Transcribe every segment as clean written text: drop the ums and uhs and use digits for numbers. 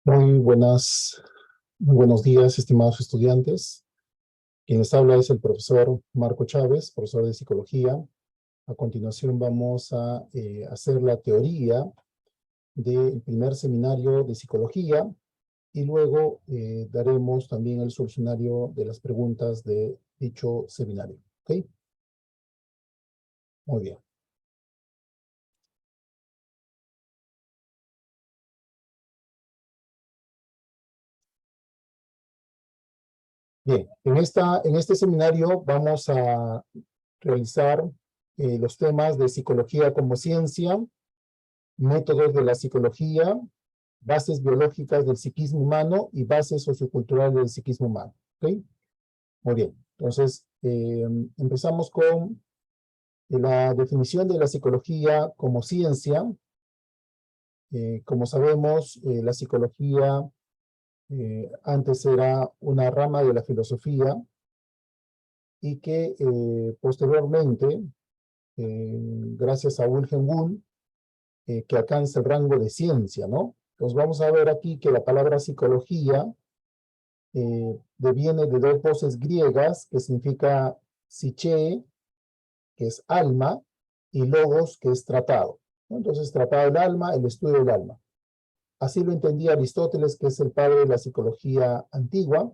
Muy buenos días, estimados estudiantes. Quien les habla es el profesor Marco Chávez, profesor de Psicología. A continuación vamos a hacer la teoría del primer seminario de Psicología y luego daremos también el solucionario de las preguntas de dicho seminario. ¿Ok? Muy bien. Bien, en este seminario vamos a realizar los temas de psicología como ciencia, métodos de la psicología, bases biológicas del psiquismo humano y bases socioculturales del psiquismo humano. ¿Ok? Muy bien. Entonces, empezamos con la definición de la psicología como ciencia. Como sabemos, la psicología antes era una rama de la filosofía y que posteriormente, gracias a Wilhelm Wundt, que alcanza el rango de ciencia, ¿no? Entonces vamos a ver aquí que la palabra psicología deviene de dos voces griegas que significa psiche, que es alma, y logos, que es tratado, ¿no? Entonces, tratado del alma, el estudio del alma. Así lo entendía Aristóteles, que es el padre de la psicología antigua,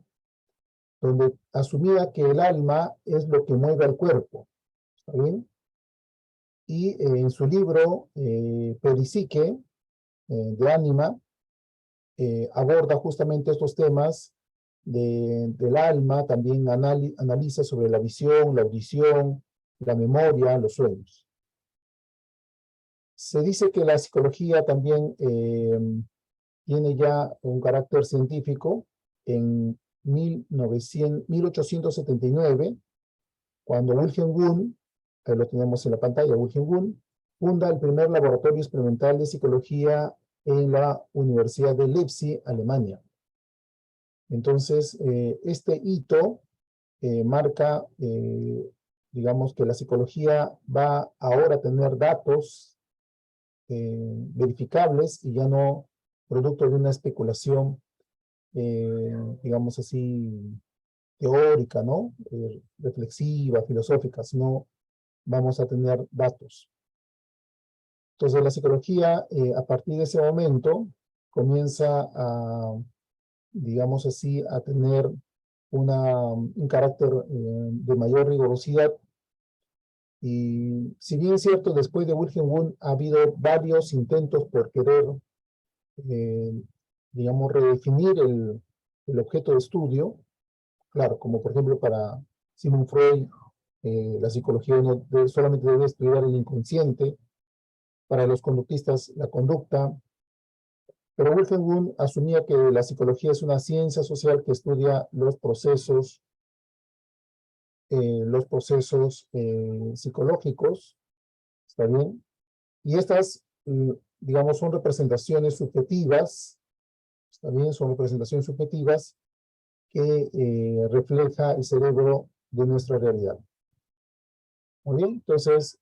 donde asumía que el alma es lo que mueve al cuerpo. ¿Está bien? Y en su libro, Peripsique, de Ánima, aborda justamente estos temas del alma, también analiza sobre la visión, la audición, la memoria, los sueños. Se dice que la psicología también tiene ya un carácter científico en 1879, cuando Wilhelm Wundt, que lo tenemos en la pantalla, Wilhelm Wundt, funda el primer laboratorio experimental de psicología en la Universidad de Leipzig, Alemania. Entonces, este hito marca, digamos, que la psicología va ahora a tener datos verificables y ya no producto de una especulación, digamos así, teórica, ¿no? Reflexiva, filosófica, sino vamos a tener datos. Entonces, la psicología, a partir de ese momento, comienza a, digamos así, a tener un carácter de mayor rigurosidad. Y si bien es cierto, después de Wilhelm Wundt ha habido varios intentos por querer, digamos, redefinir el objeto de estudio. Claro, como por ejemplo para Sigmund Freud, la psicología solamente debe estudiar el inconsciente, para los conductistas la conducta, pero Wilhelm Wundt asumía que la psicología es una ciencia social que estudia los procesos psicológicos, ¿está bien? Y estas, digamos, son representaciones subjetivas, ¿está bien? Son representaciones subjetivas que refleja el cerebro de nuestra realidad. Muy bien, entonces,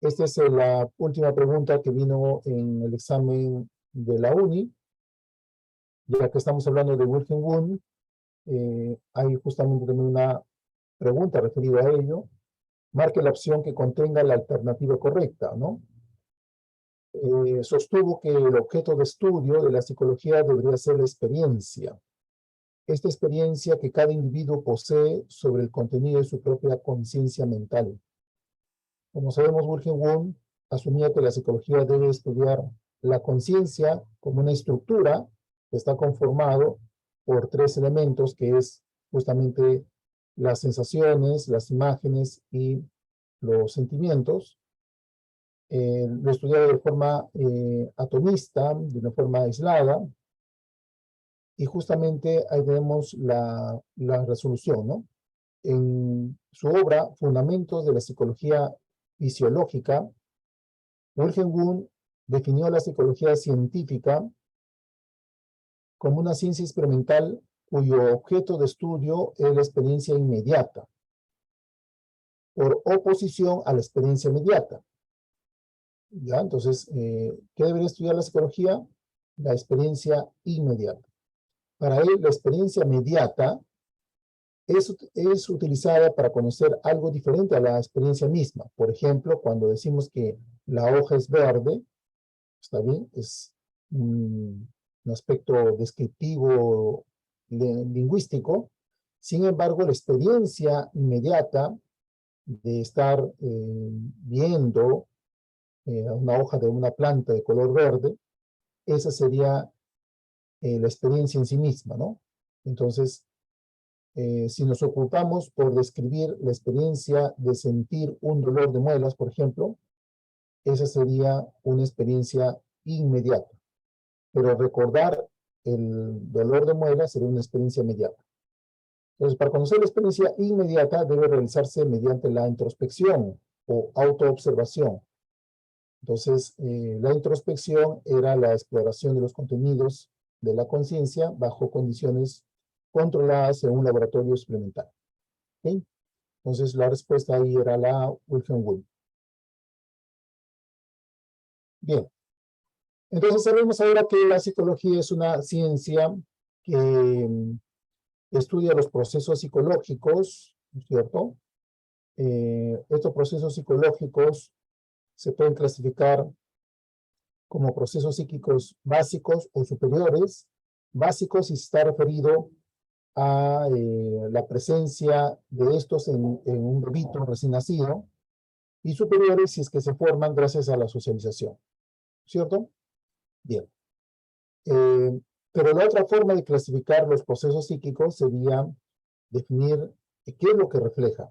esta es la última pregunta que vino en el examen de la UNI. Ya que estamos hablando de Wilhelm Wundt, hay justamente también una pregunta referida a ello. Marque la opción que contenga la alternativa correcta, ¿no? Sostuvo que el objeto de estudio de la psicología debería ser la experiencia. Esta experiencia que cada individuo posee sobre el contenido de su propia conciencia mental. Como sabemos, Wilhelm Wundt asumía que la psicología debe estudiar la conciencia como una estructura que está conformado por tres elementos, que es justamente las sensaciones, las imágenes y los sentimientos. Lo estudiaba de forma atomista, de una forma aislada, y justamente ahí tenemos la resolución, ¿no? En su obra, Fundamentos de la Psicología Fisiológica, Wilhelm Wundt definió la psicología científica como una ciencia experimental cuyo objeto de estudio es la experiencia inmediata, por oposición a la experiencia inmediata. ¿Ya? Entonces, ¿qué debería estudiar la psicología? La experiencia inmediata. Para él, la experiencia inmediata es utilizada para conocer algo diferente a la experiencia misma. Por ejemplo, cuando decimos que la hoja es verde, ¿está bien? Es un aspecto descriptivo lingüístico. Sin embargo, la experiencia inmediata de estar viendo una hoja de una planta de color verde, esa sería la experiencia en sí misma, ¿no? Entonces, si nos ocupamos por describir la experiencia de sentir un dolor de muelas, por ejemplo, esa sería una experiencia inmediata. Pero recordar el dolor de muelas sería una experiencia inmediata. Entonces, para conocer la experiencia inmediata debe realizarse mediante la introspección o autoobservación. Entonces, la introspección era la exploración de los contenidos de la conciencia bajo condiciones controladas en un laboratorio experimental. ¿Okay? Entonces, la respuesta ahí era la Wilhelm Wundt. Bien. Entonces, sabemos ahora que la psicología es una ciencia que estudia los procesos psicológicos, ¿no es cierto? Estos procesos psicológicos se pueden clasificar como procesos psíquicos básicos o superiores. Básicos si se está referido a la presencia de estos en un bebito recién nacido, y superiores si es que se forman gracias a la socialización, ¿cierto? Bien. Pero la otra forma de clasificar los procesos psíquicos sería definir qué es lo que refleja.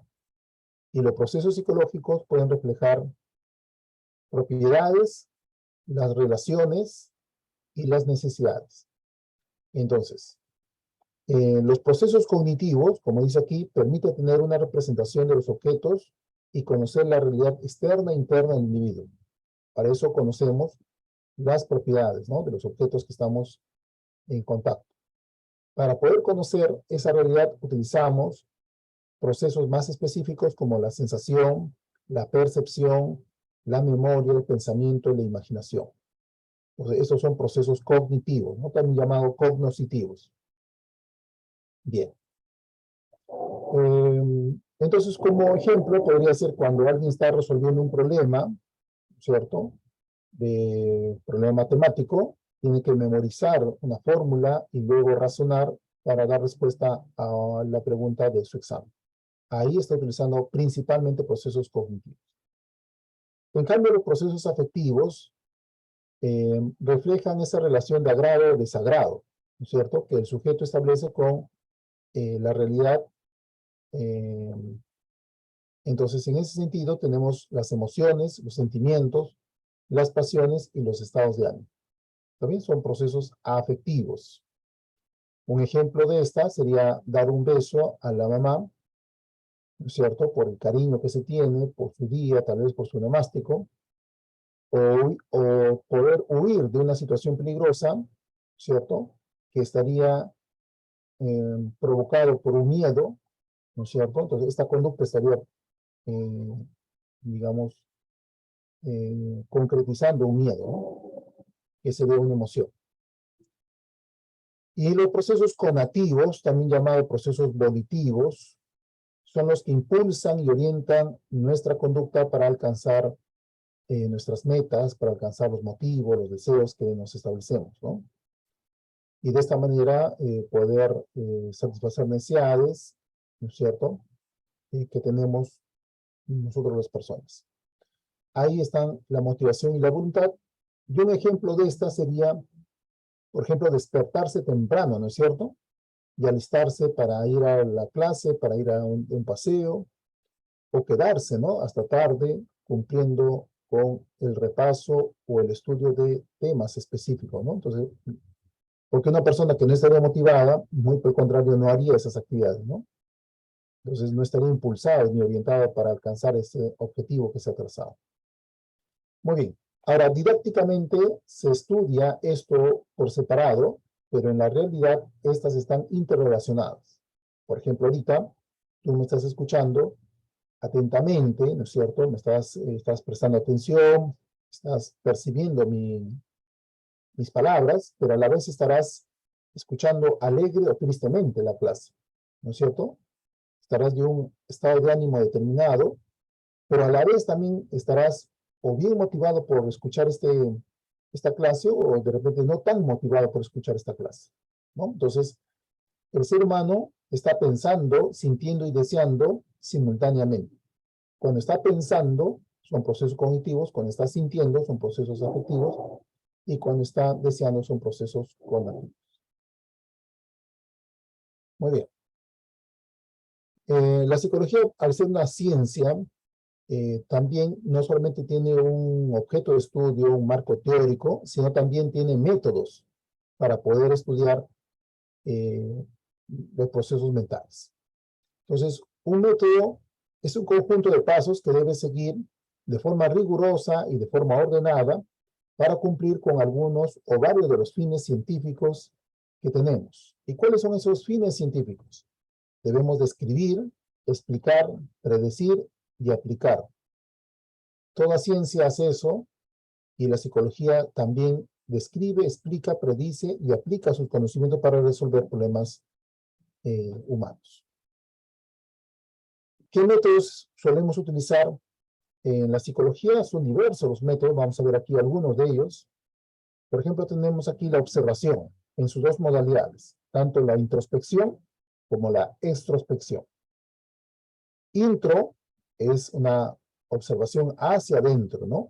Y los procesos psicológicos pueden reflejar propiedades, las relaciones y las necesidades. Entonces, los procesos cognitivos, como dice aquí, permiten tener una representación de los objetos y conocer la realidad externa e interna del individuo. Para eso conocemos las propiedades, ¿no?, de los objetos que estamos en contacto. Para poder conocer esa realidad utilizamos procesos más específicos como la sensación, la percepción, la memoria, el pensamiento y la imaginación. Entonces, estos son procesos cognitivos, ¿no?, también llamados cognoscitivos. Bien. Entonces, como ejemplo, podría ser cuando alguien está resolviendo un problema, ¿cierto?, de problema matemático, tiene que memorizar una fórmula y luego razonar para dar respuesta a la pregunta de su examen. Ahí está utilizando principalmente procesos cognitivos. En cambio, los procesos afectivos reflejan esa relación de agrado o desagrado, ¿no es cierto?, que el sujeto establece con la realidad. Entonces, en ese sentido, tenemos las emociones, los sentimientos, las pasiones y los estados de ánimo. También son procesos afectivos. Un ejemplo de esta sería dar un beso a la mamá, ¿no es cierto?, por el cariño que se tiene, por su día, tal vez por su nomástico, o poder huir de una situación peligrosa, ¿cierto?, que estaría provocado por un miedo, ¿no es cierto? Entonces, esta conducta estaría, digamos, concretizando un miedo, ¿no?, que sería una emoción. Y los procesos conativos, también llamados procesos volitivos, son los que impulsan y orientan nuestra conducta para alcanzar nuestras metas, para alcanzar los motivos, los deseos que nos establecemos, ¿no? Y de esta manera poder satisfacer necesidades, ¿no es cierto?, que tenemos nosotros las personas. Ahí están la motivación y la voluntad. Y un ejemplo de esta sería, por ejemplo, despertarse temprano, ¿no es cierto?, y alistarse para ir a la clase, para ir a un paseo, o quedarse, ¿no?, hasta tarde cumpliendo con el repaso o el estudio de temas específicos, ¿no? Entonces, porque una persona que no estaría motivada, muy por el contrario, no haría esas actividades, ¿no? Entonces, no estaría impulsada ni orientada para alcanzar ese objetivo que se ha trazado. Muy bien. Ahora, didácticamente se estudia esto por separado, pero en la realidad estas están interrelacionadas. Por ejemplo, ahorita tú me estás escuchando atentamente, ¿no es cierto? Me estás prestando atención, estás percibiendo mis palabras, pero a la vez estarás escuchando alegre o tristemente la clase, ¿no es cierto? Estarás de un estado de ánimo determinado, pero a la vez también estarás o bien motivado por escuchar esta clase o de repente no tan motivado por escuchar esta clase, ¿no? Entonces, el ser humano está pensando, sintiendo y deseando simultáneamente. Cuando está pensando, son procesos cognitivos, cuando está sintiendo, son procesos afectivos, y cuando está deseando, son procesos cognitivos. Muy bien. La psicología, al ser una ciencia, también no solamente tiene un objeto de estudio, un marco teórico, sino también tiene métodos para poder estudiar los procesos mentales. Entonces, un método es un conjunto de pasos que debe seguir de forma rigurosa y de forma ordenada para cumplir con algunos o varios de los fines científicos que tenemos. ¿Y cuáles son esos fines científicos? Debemos describir, explicar, predecir y aplicar. Toda ciencia hace eso y la psicología también describe, explica, predice y aplica sus conocimientos para resolver problemas humanos. ¿Qué métodos solemos utilizar en la psicología? Son diversos los métodos, vamos a ver aquí algunos de ellos. Por ejemplo, tenemos aquí la observación en sus dos modalidades, tanto la introspección como la extrospección. Intro es una observación hacia adentro, ¿no?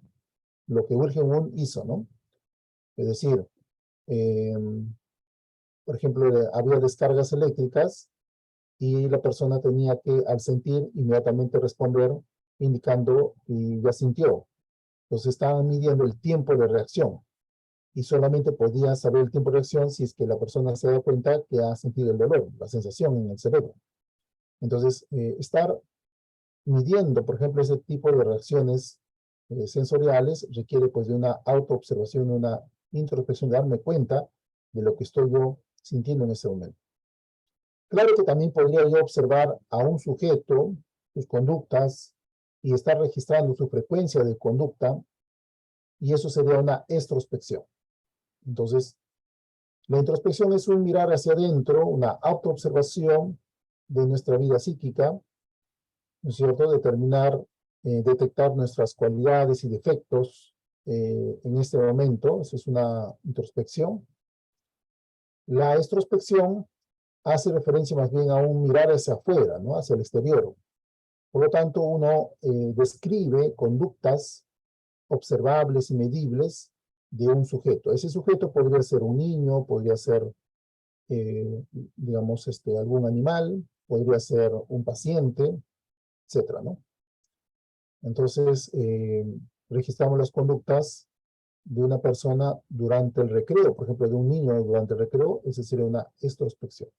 Lo que Wilhelm Wundt hizo, ¿no? Es decir, por ejemplo, había descargas eléctricas y la persona tenía que, al sentir, inmediatamente responder indicando y ya sintió. Entonces estaban midiendo el tiempo de reacción y solamente podía saber el tiempo de reacción si es que la persona se da cuenta que ha sentido el dolor, la sensación en el cerebro. Entonces, estar midiendo, por ejemplo, ese tipo de reacciones sensoriales requiere pues de una autoobservación, una introspección, de darme cuenta de lo que estoy yo sintiendo en ese momento. Claro que también podría yo observar a un sujeto, sus conductas, y estar registrando su frecuencia de conducta, y eso sería una extrospección. Entonces, la introspección es un mirar hacia adentro, una autoobservación de nuestra vida psíquica, ¿no es cierto? Determinar, detectar nuestras cualidades y defectos en este momento, eso es una introspección. La extrospección hace referencia más bien a un mirar hacia afuera, ¿no? Hacia el exterior. Por lo tanto, uno describe conductas observables y medibles de un sujeto. Ese sujeto podría ser un niño, podría ser, digamos, algún animal, podría ser un paciente, etcétera, ¿no? Entonces, registramos las conductas de una persona durante el recreo, por ejemplo, de un niño durante el recreo, esa sería una extrospección.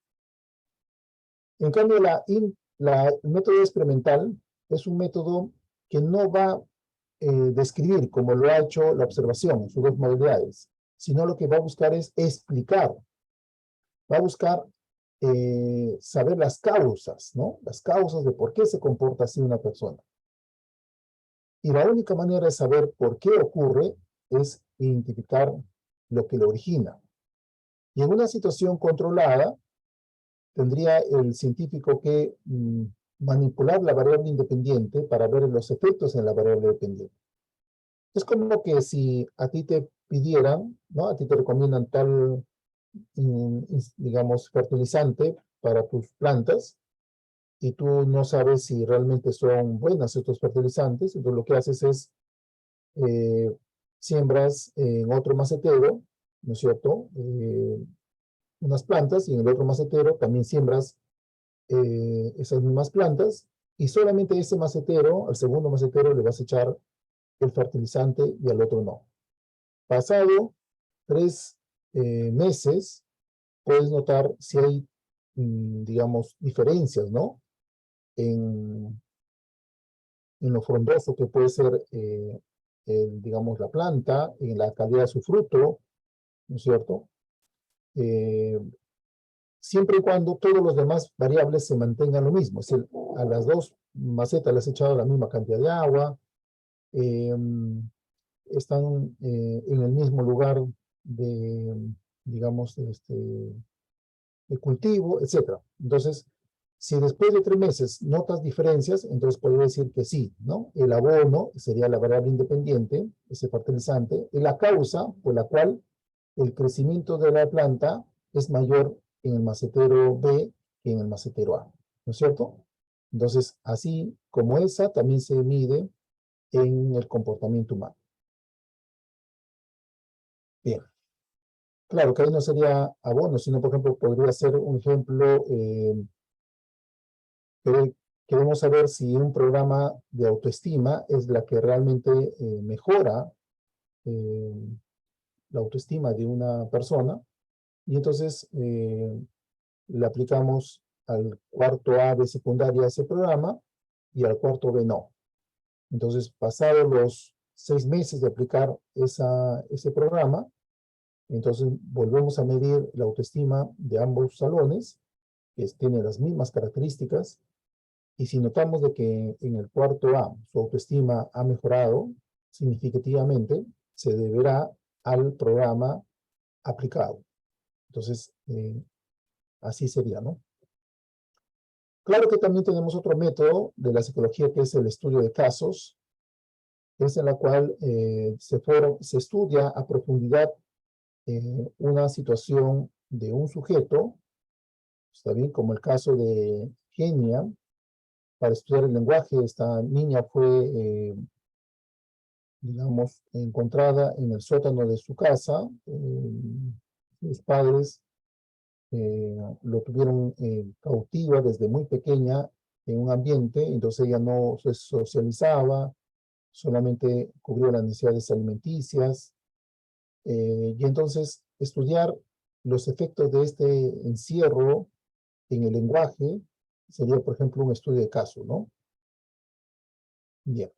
En cambio, el método experimental es un método que no va a describir como lo ha hecho la observación en sus dos modalidades, sino lo que va a buscar es explicar, va a buscar saber las causas, ¿no? Las causas de por qué se comporta así una persona. Y la única manera de saber por qué ocurre es identificar lo que lo origina. Y en una situación controlada, tendría el científico que manipular la variable independiente para ver los efectos en la variable dependiente. Es como que si a ti te pidieran, ¿no? A ti te recomiendan tal, digamos, fertilizante para tus plantas, y tú no sabes si realmente son buenas estos fertilizantes, entonces lo que haces es siembras en otro macetero, ¿no es cierto? Unas plantas, y en el otro macetero también siembras esas mismas plantas, y solamente ese macetero, al segundo macetero, le vas a echar el fertilizante y al otro no. Pasado 3 meses, puedes notar si hay, digamos, diferencias, ¿no? En lo frondoso que puede ser, digamos, la planta, en la calidad de su fruto, ¿no es cierto? Siempre y cuando todos los demás variables se mantengan lo mismo. Es decir, a las dos macetas les he echado la misma cantidad de agua, están en el mismo lugar de, digamos, de cultivo, etcétera. Entonces, si después de 3 meses notas diferencias, entonces podría decir que sí, ¿no? El abono sería la variable independiente, ese fertilizante, y la causa por la cual el crecimiento de la planta es mayor en el macetero B que en el macetero A, ¿no es cierto? Entonces, así como esa, también se mide en el comportamiento humano. Bien. Claro que ahí no sería abono, sino, por ejemplo, podría ser un ejemplo, queremos saber si un programa de autoestima es la que realmente mejora eh, la autoestima de una persona, y entonces le aplicamos al cuarto A de secundaria ese programa y al cuarto B no. Entonces, pasados los 6 meses de aplicar ese programa, entonces volvemos a medir la autoestima de ambos salones, que tiene las mismas características, y si notamos de que en el cuarto A su autoestima ha mejorado significativamente, se deberá al programa aplicado. Entonces, así sería, ¿no? Claro que también tenemos otro método de la psicología, que es el estudio de casos, es en la cual se estudia a profundidad una situación de un sujeto, está bien, como el caso de Genia, para estudiar el lenguaje. Esta niña fue, digamos, encontrada en el sótano de su casa. Sus padres lo tuvieron cautiva desde muy pequeña en un ambiente, entonces ella no se socializaba, solamente cubrió las necesidades alimenticias, y entonces estudiar los efectos de este encierro en el lenguaje sería, por ejemplo, un estudio de caso, ¿no? Bien.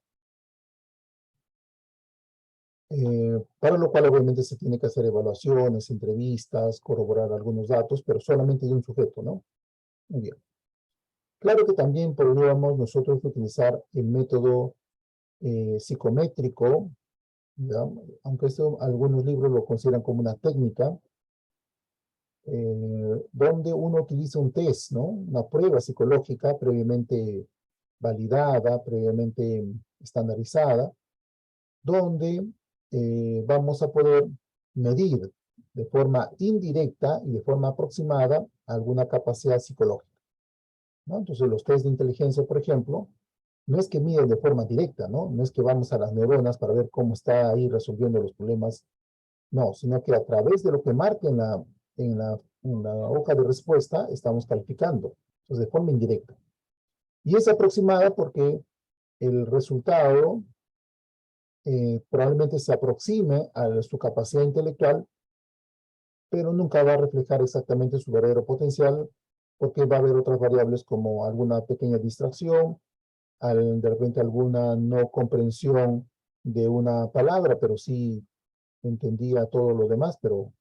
Para lo cual obviamente se tiene que hacer evaluaciones, entrevistas, corroborar algunos datos, pero solamente de un sujeto, ¿no? Muy bien. Claro que también podríamos nosotros utilizar el método psicométrico, ¿ya? Aunque esto algunos libros lo consideran como una técnica, donde uno utiliza un test, ¿no? Una prueba psicológica previamente validada, previamente estandarizada, donde vamos a poder medir de forma indirecta y de forma aproximada alguna capacidad psicológica, ¿no? Entonces, los test de inteligencia, por ejemplo, no es que miden de forma directa, ¿no? No es que vamos a las neuronas para ver cómo está ahí resolviendo los problemas, no, sino que a través de lo que marca en la hoja de respuesta, estamos calificando, entonces de forma indirecta. Y es aproximada porque el resultado probablemente se aproxime a su capacidad intelectual, pero nunca va a reflejar exactamente su verdadero potencial, porque va a haber otras variables como alguna pequeña distracción, de repente alguna no comprensión de una palabra, pero sí entendía todo lo demás, pero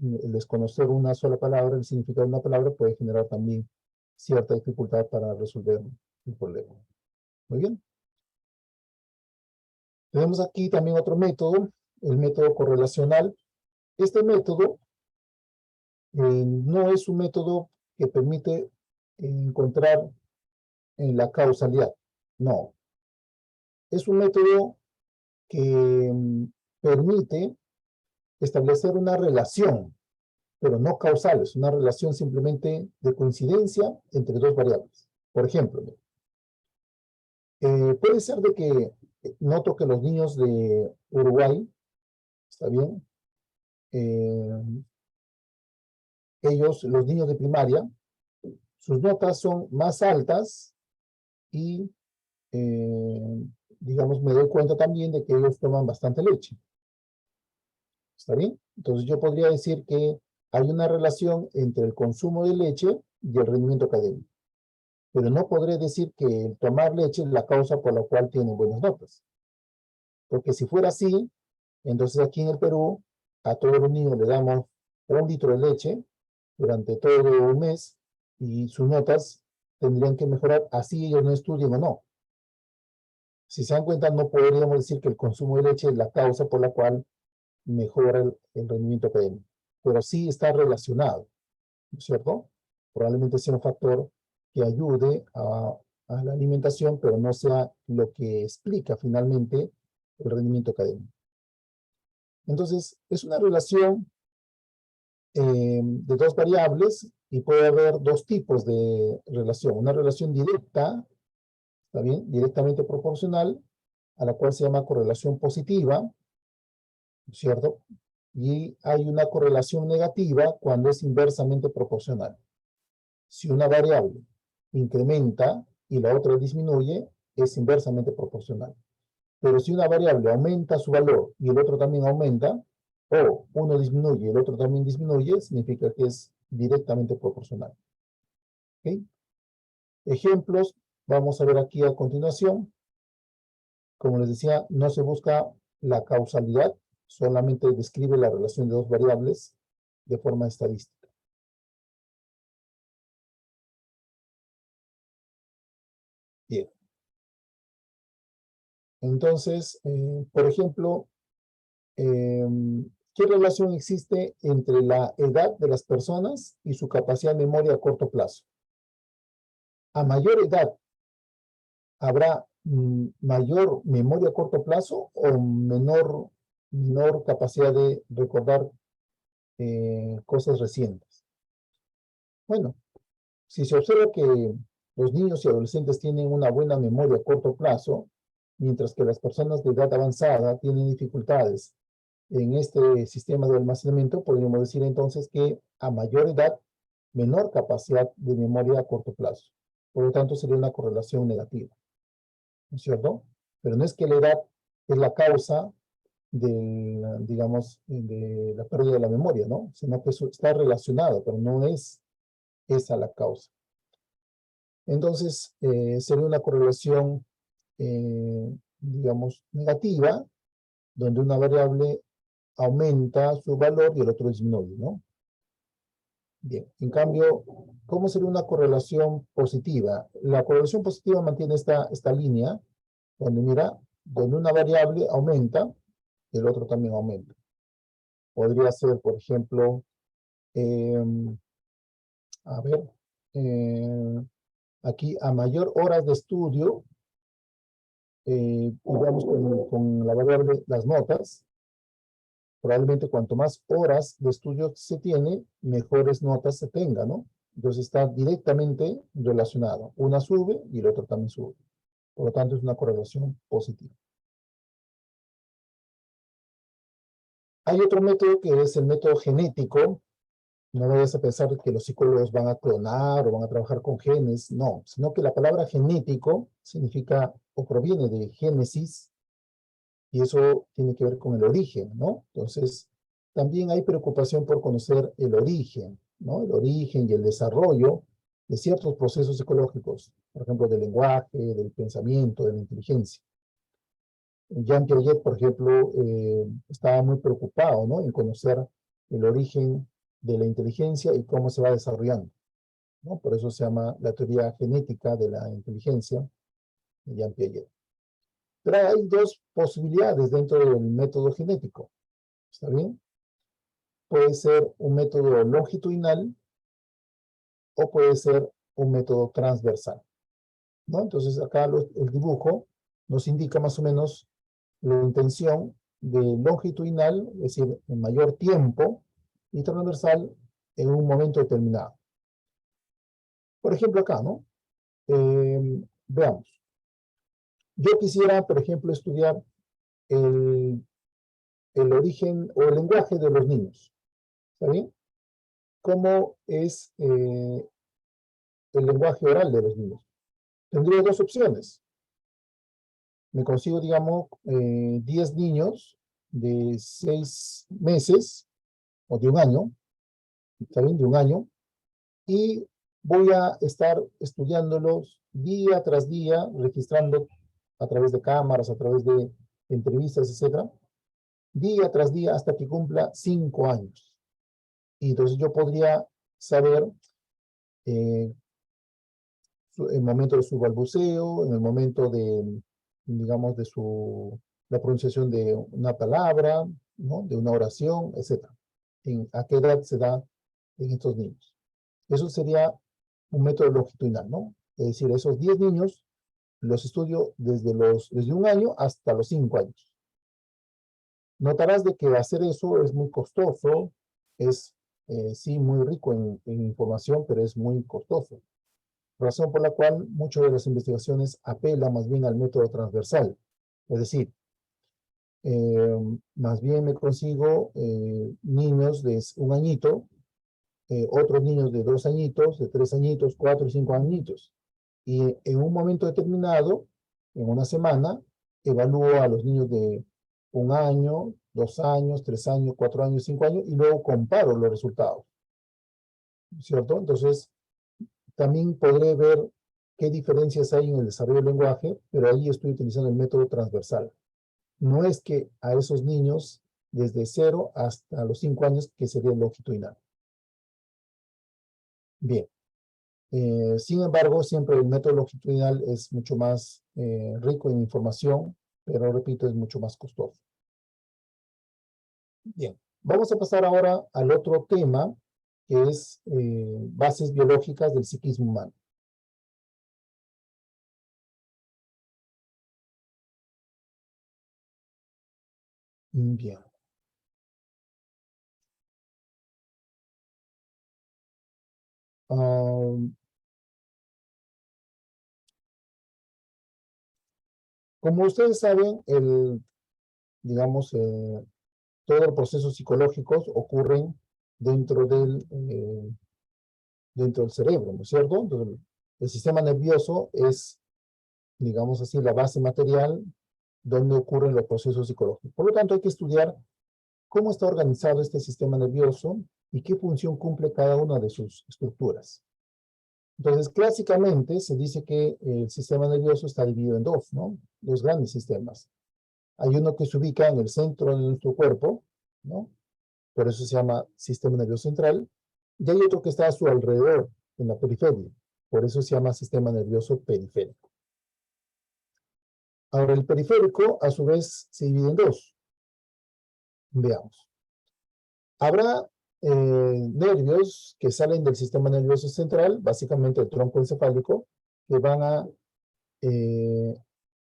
el desconocer una sola palabra, el significado de una palabra, puede generar también cierta dificultad para resolver el problema. Muy bien. Tenemos aquí también otro método, el método correlacional. Este método no es un método que permite encontrar la causalidad. No. Es un método que permite establecer una relación, pero no causal, es una relación simplemente de coincidencia entre dos variables. Por ejemplo, puede ser de que noto que los niños de Uruguay, ¿está bien? Ellos, los niños de primaria, sus notas son más altas y, digamos, me doy cuenta también de que ellos toman bastante leche. ¿Está bien? Entonces yo podría decir que hay una relación entre el consumo de leche y el rendimiento académico. Pero no podré decir que el tomar leche es la causa por la cual tienen buenas notas. Porque si fuera así, entonces aquí en el Perú, a todos los niños le damos 1 litro de leche durante todo un mes y sus notas tendrían que mejorar, así ellos no estudien o no. Si se dan cuenta, no podríamos decir que el consumo de leche es la causa por la cual mejora el rendimiento académico, pero sí está relacionado, ¿no es cierto? Probablemente sea un factor que ayude a la alimentación, pero no sea lo que explica finalmente el rendimiento académico. Entonces, es una relación de dos variables y puede haber dos tipos de relación. Una relación directa, ¿está bien? Directamente proporcional, a la cual se llama correlación positiva, ¿cierto? Y hay una correlación negativa cuando es inversamente proporcional. Si una variable incrementa y la otra disminuye, es inversamente proporcional. Pero si una variable aumenta su valor y el otro también aumenta, o uno disminuye y el otro también disminuye, significa que es directamente proporcional. ¿Okay? Ejemplos, vamos a ver aquí a continuación. Como les decía, no se busca la causalidad, solamente describe la relación de dos variables de forma estadística. Bien. Entonces, por ejemplo, ¿qué relación existe entre la edad de las personas y su capacidad de memoria a corto plazo? A mayor edad, ¿habrá mayor memoria a corto plazo o menor capacidad de recordar cosas recientes? Bueno, si se observa que los niños y adolescentes tienen una buena memoria a corto plazo, mientras que las personas de edad avanzada tienen dificultades en este sistema de almacenamiento, podríamos decir entonces que a mayor edad, menor capacidad de memoria a corto plazo. Por lo tanto, sería una correlación negativa, ¿no es cierto? Pero no es que la edad es la causa digamos, de la pérdida de la memoria, ¿no? Sino que eso está relacionado, pero no es esa la causa. Entonces, sería una correlación, digamos, negativa, donde una variable aumenta su valor y el otro disminuye, ¿no? Bien, en cambio, ¿cómo sería una correlación positiva? La correlación positiva mantiene esta línea, donde mira, donde una variable aumenta, el otro también aumenta. Podría ser, por ejemplo, a ver, aquí a mayor horas de estudio, y vamos con la variable las notas, probablemente cuanto más horas de estudio se tiene, mejores notas se tenga, ¿no? Entonces está directamente relacionado. Una sube y el otro también sube. Por lo tanto, es una correlación positiva. Hay otro método que es el método genético. No vayas a pensar que los psicólogos van a clonar o van a trabajar con genes. No, sino que la palabra genético significa o proviene de génesis, y eso tiene que ver con el origen, ¿no? Entonces, también hay preocupación por conocer el origen, ¿no? El origen y el desarrollo de ciertos procesos psicológicos, por ejemplo, del lenguaje, del pensamiento, de la inteligencia. Jean Piaget, por ejemplo, estaba muy preocupado, ¿no? En conocer el origen de la inteligencia y cómo se va desarrollando, ¿no? Por eso se llama la teoría genética de la inteligencia de Jean Piaget. Pero hay dos posibilidades dentro del método genético, ¿está bien? Puede ser un método longitudinal o puede ser un método transversal, ¿no? Entonces acá el dibujo nos indica más o menos la intención de longitudinal, es decir, en mayor tiempo, y transversal en un momento determinado. Por ejemplo acá, ¿no? Veamos. Yo quisiera, por ejemplo, estudiar el origen o el lenguaje de los niños, ¿está bien? ¿Cómo es el lenguaje oral de los niños? Tendría dos opciones. Me consigo, digamos, 10 niños de 6 meses o de un año, ¿está bien? De un año, y voy a estar estudiándolos día tras día, registrando a través de cámaras, a través de entrevistas, etcétera, día tras día hasta que cumpla 5 años. Y entonces yo podría saber el momento de su balbuceo, en el momento digamos, la pronunciación de una palabra, ¿no? De una oración, etc. ¿A qué edad se da en estos niños? Eso sería un método longitudinal, ¿no? Es decir, esos 10 niños los estudio desde 1 año hasta los 5 años. Notarás de que hacer eso es muy costoso, es sí muy rico en información, pero es muy costoso. Razón por la cual muchas de las investigaciones apelan más bien al método transversal. Es decir, más bien me consigo niños de 1 añito, otros niños de 2 añitos, de 3 añitos, 4 y 5 añitos. Y en un momento determinado, en una semana, evalúo a los niños de 1 año, 2 años, 3 años, 4 años, 5 años, y luego comparo los resultados. ¿Cierto? Entonces, también podré ver qué diferencias hay en el desarrollo del lenguaje, pero ahí estoy utilizando el método transversal. No es que a esos niños, desde 0 hasta los 5 años, que sería longitudinal. Bien. Sin embargo, siempre el método longitudinal es mucho más rico en información, pero repito, es mucho más costoso. Bien, vamos a pasar ahora al otro tema, que es bases biológicas del psiquismo humano. Bien. Como ustedes saben, digamos, todos los procesos psicológicos ocurren dentro del cerebro, ¿no es cierto? Entonces, el sistema nervioso es, digamos así, la base material donde ocurren los procesos psicológicos. Por lo tanto, hay que estudiar cómo está organizado este sistema nervioso y qué función cumple cada una de sus estructuras. Entonces, clásicamente se dice que el sistema nervioso está dividido en dos, ¿no? Dos grandes sistemas. Hay uno que se ubica en el centro de nuestro cuerpo, ¿no? Por eso se llama sistema nervioso central. Y hay otro que está a su alrededor, en la periferia. Por eso se llama sistema nervioso periférico. Ahora, el periférico, a su vez, se divide en dos. Veamos. Habrá nervios que salen del sistema nervioso central, básicamente el tronco encefálico, que van a,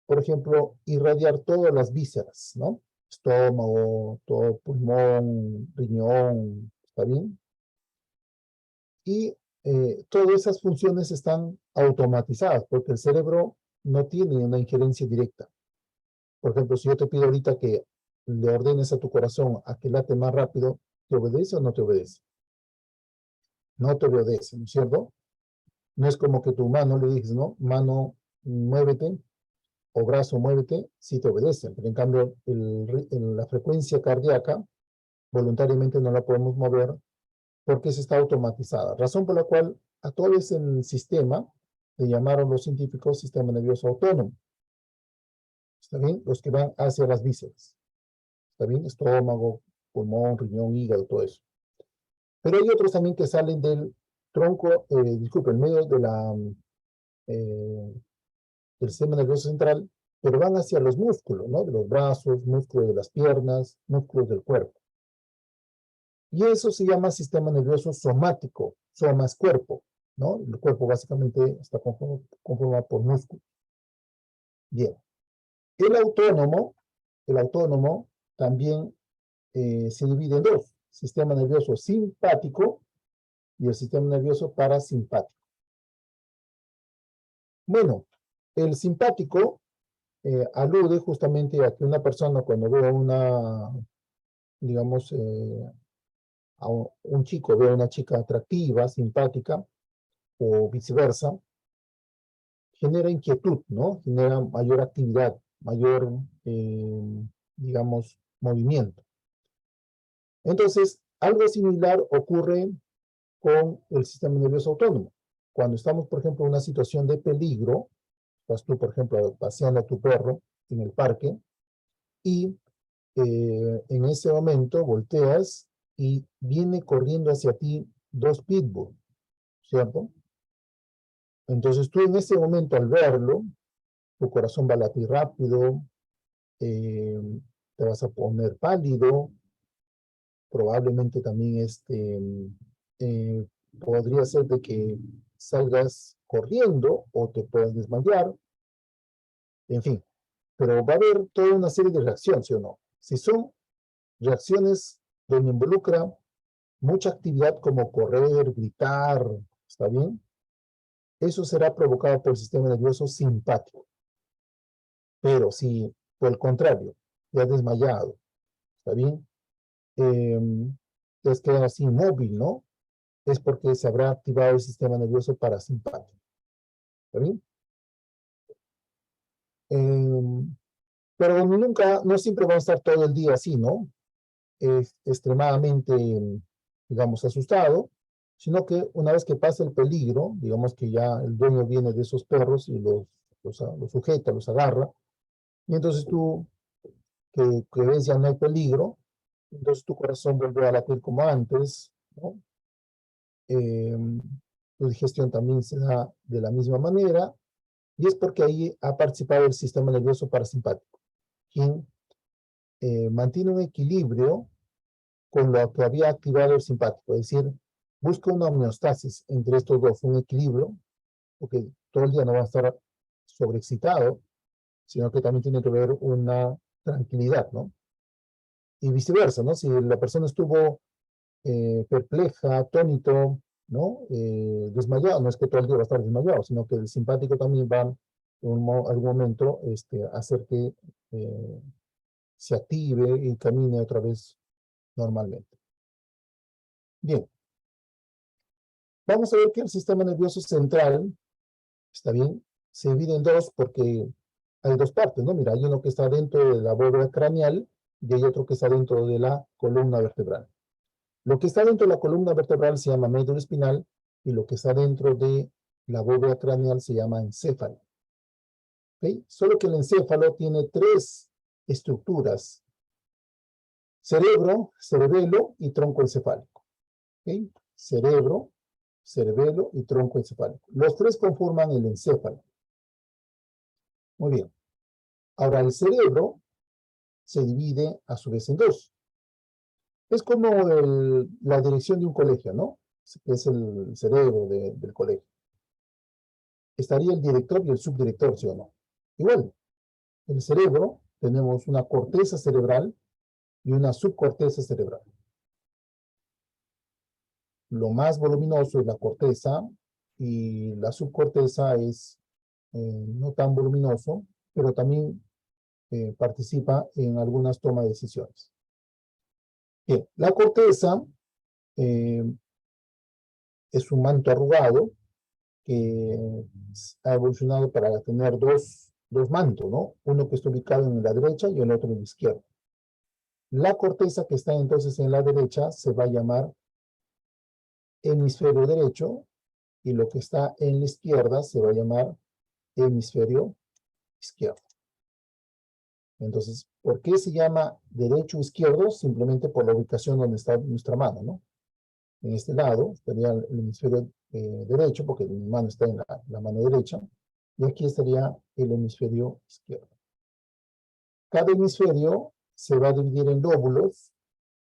por ejemplo, irradiar todas las vísceras, ¿no? Estómago, todo pulmón, riñón, ¿está bien? Y todas esas funciones están automatizadas, porque el cerebro no tiene una injerencia directa. Por ejemplo, si yo te pido ahorita que le ordenes a tu corazón a que late más rápido, ¿te obedece o no te obedece? No te obedece, ¿no es cierto? No es como que tu mano le dices, ¿no? Mano, muévete, o brazo, muévete, sí te obedece. Pero en cambio, la frecuencia cardíaca, voluntariamente no la podemos mover porque se está automatizada. Razón por la cual a todo ese sistema le llamaron los científicos sistema nervioso autónomo. ¿Está bien? Los que van hacia las vísceras. ¿Está bien? Estómago, pulmón, riñón, hígado, todo eso. Pero hay otros también que salen del tronco, disculpe, en medio del sistema nervioso central, pero van hacia los músculos, ¿no? De los brazos, músculos de las piernas, músculos del cuerpo. Y eso se llama sistema nervioso somático, soma es cuerpo, ¿no? El cuerpo básicamente está conformado por músculos. Bien. El autónomo también se divide en dos, sistema nervioso simpático y el sistema nervioso parasimpático. Bueno, el simpático alude justamente a que una persona cuando ve a digamos, a un chico, ve a una chica atractiva, simpática, o viceversa, genera inquietud, ¿no? Genera mayor actividad, mayor, digamos, movimiento. Entonces, algo similar ocurre con el sistema nervioso autónomo. Cuando estamos, por ejemplo, en una situación de peligro, estás tú, por ejemplo, paseando a tu perro en el parque, y en ese momento volteas y viene corriendo hacia ti dos pitbull, ¿cierto? Entonces tú en ese momento al verlo, tu corazón va a latir rápido, te vas a poner pálido, probablemente también eh, podría ser de que salgas corriendo o te puedas desmayar, en fin, pero va a haber toda una serie de reacciones, ¿sí o no? Si son reacciones donde involucra mucha actividad como correr, gritar, ¿está bien? Eso será provocado por el sistema nervioso simpático. Pero si, por el contrario, te has desmayado, ¿está bien? Te has quedado así inmóvil, ¿no? Es porque se habrá activado el sistema nervioso parasimpático, ¿está bien? Pero nunca, no siempre va a estar todo el día así, ¿no? Extremadamente, digamos, asustado, sino que una vez que pasa el peligro, digamos que ya el dueño viene de esos perros y los sujeta, los agarra, y entonces tú, que ves ya no hay peligro, entonces tu corazón vuelve a latir como antes, ¿no? Tu digestión también se da de la misma manera, y es porque ahí ha participado el sistema nervioso parasimpático, quien mantiene un equilibrio con lo que había activado el simpático, es decir, busca una homeostasis entre estos dos, un equilibrio, porque todo el día no va a estar sobreexcitado, sino que también tiene que haber una tranquilidad, ¿no? Y viceversa, ¿no? Si la persona estuvo perpleja, atónito, ¿no? Desmayado, no es que todo el día va a estar desmayado, sino que el simpático también va en algún momento a hacer que se active y camine otra vez normalmente. Bien, vamos a ver que el sistema nervioso central, está bien, se divide en dos porque hay dos partes, ¿no? Mira, hay uno que está dentro de la bóveda craneal y hay otro que está dentro de la columna vertebral. Lo que está dentro de la columna vertebral se llama médula espinal y lo que está dentro de la bóveda craneal se llama encéfalo. ¿Okay? Solo que el encéfalo tiene tres estructuras: cerebro, cerebelo y tronco encefálico. ¿Okay? Cerebro, cerebelo y tronco encefálico. Los tres conforman el encéfalo. Muy bien. Ahora, el cerebro se divide a su vez en dos. Es como la dirección de un colegio, ¿no? Es el cerebro del colegio. Estaría el director y el subdirector, ¿sí o no? Igual, el cerebro, tenemos una corteza cerebral y una subcorteza cerebral. Lo más voluminoso es la corteza y la subcorteza es no tan voluminoso, pero también participa en algunas tomas de decisiones. Bien, la corteza eh, es un manto arrugado que ha evolucionado para tener dos mantos, ¿no? Uno que está ubicado en la derecha y el otro en la izquierda. La corteza que está entonces en la derecha se va a llamar hemisferio derecho y lo que está en la izquierda se va a llamar hemisferio izquierdo. Entonces, ¿por qué se llama derecho o izquierdo? Simplemente por la ubicación donde está nuestra mano, ¿no? En este lado estaría el hemisferio derecho, porque mi mano está en la mano derecha, y aquí estaría el hemisferio izquierdo. Cada hemisferio se va a dividir en lóbulos,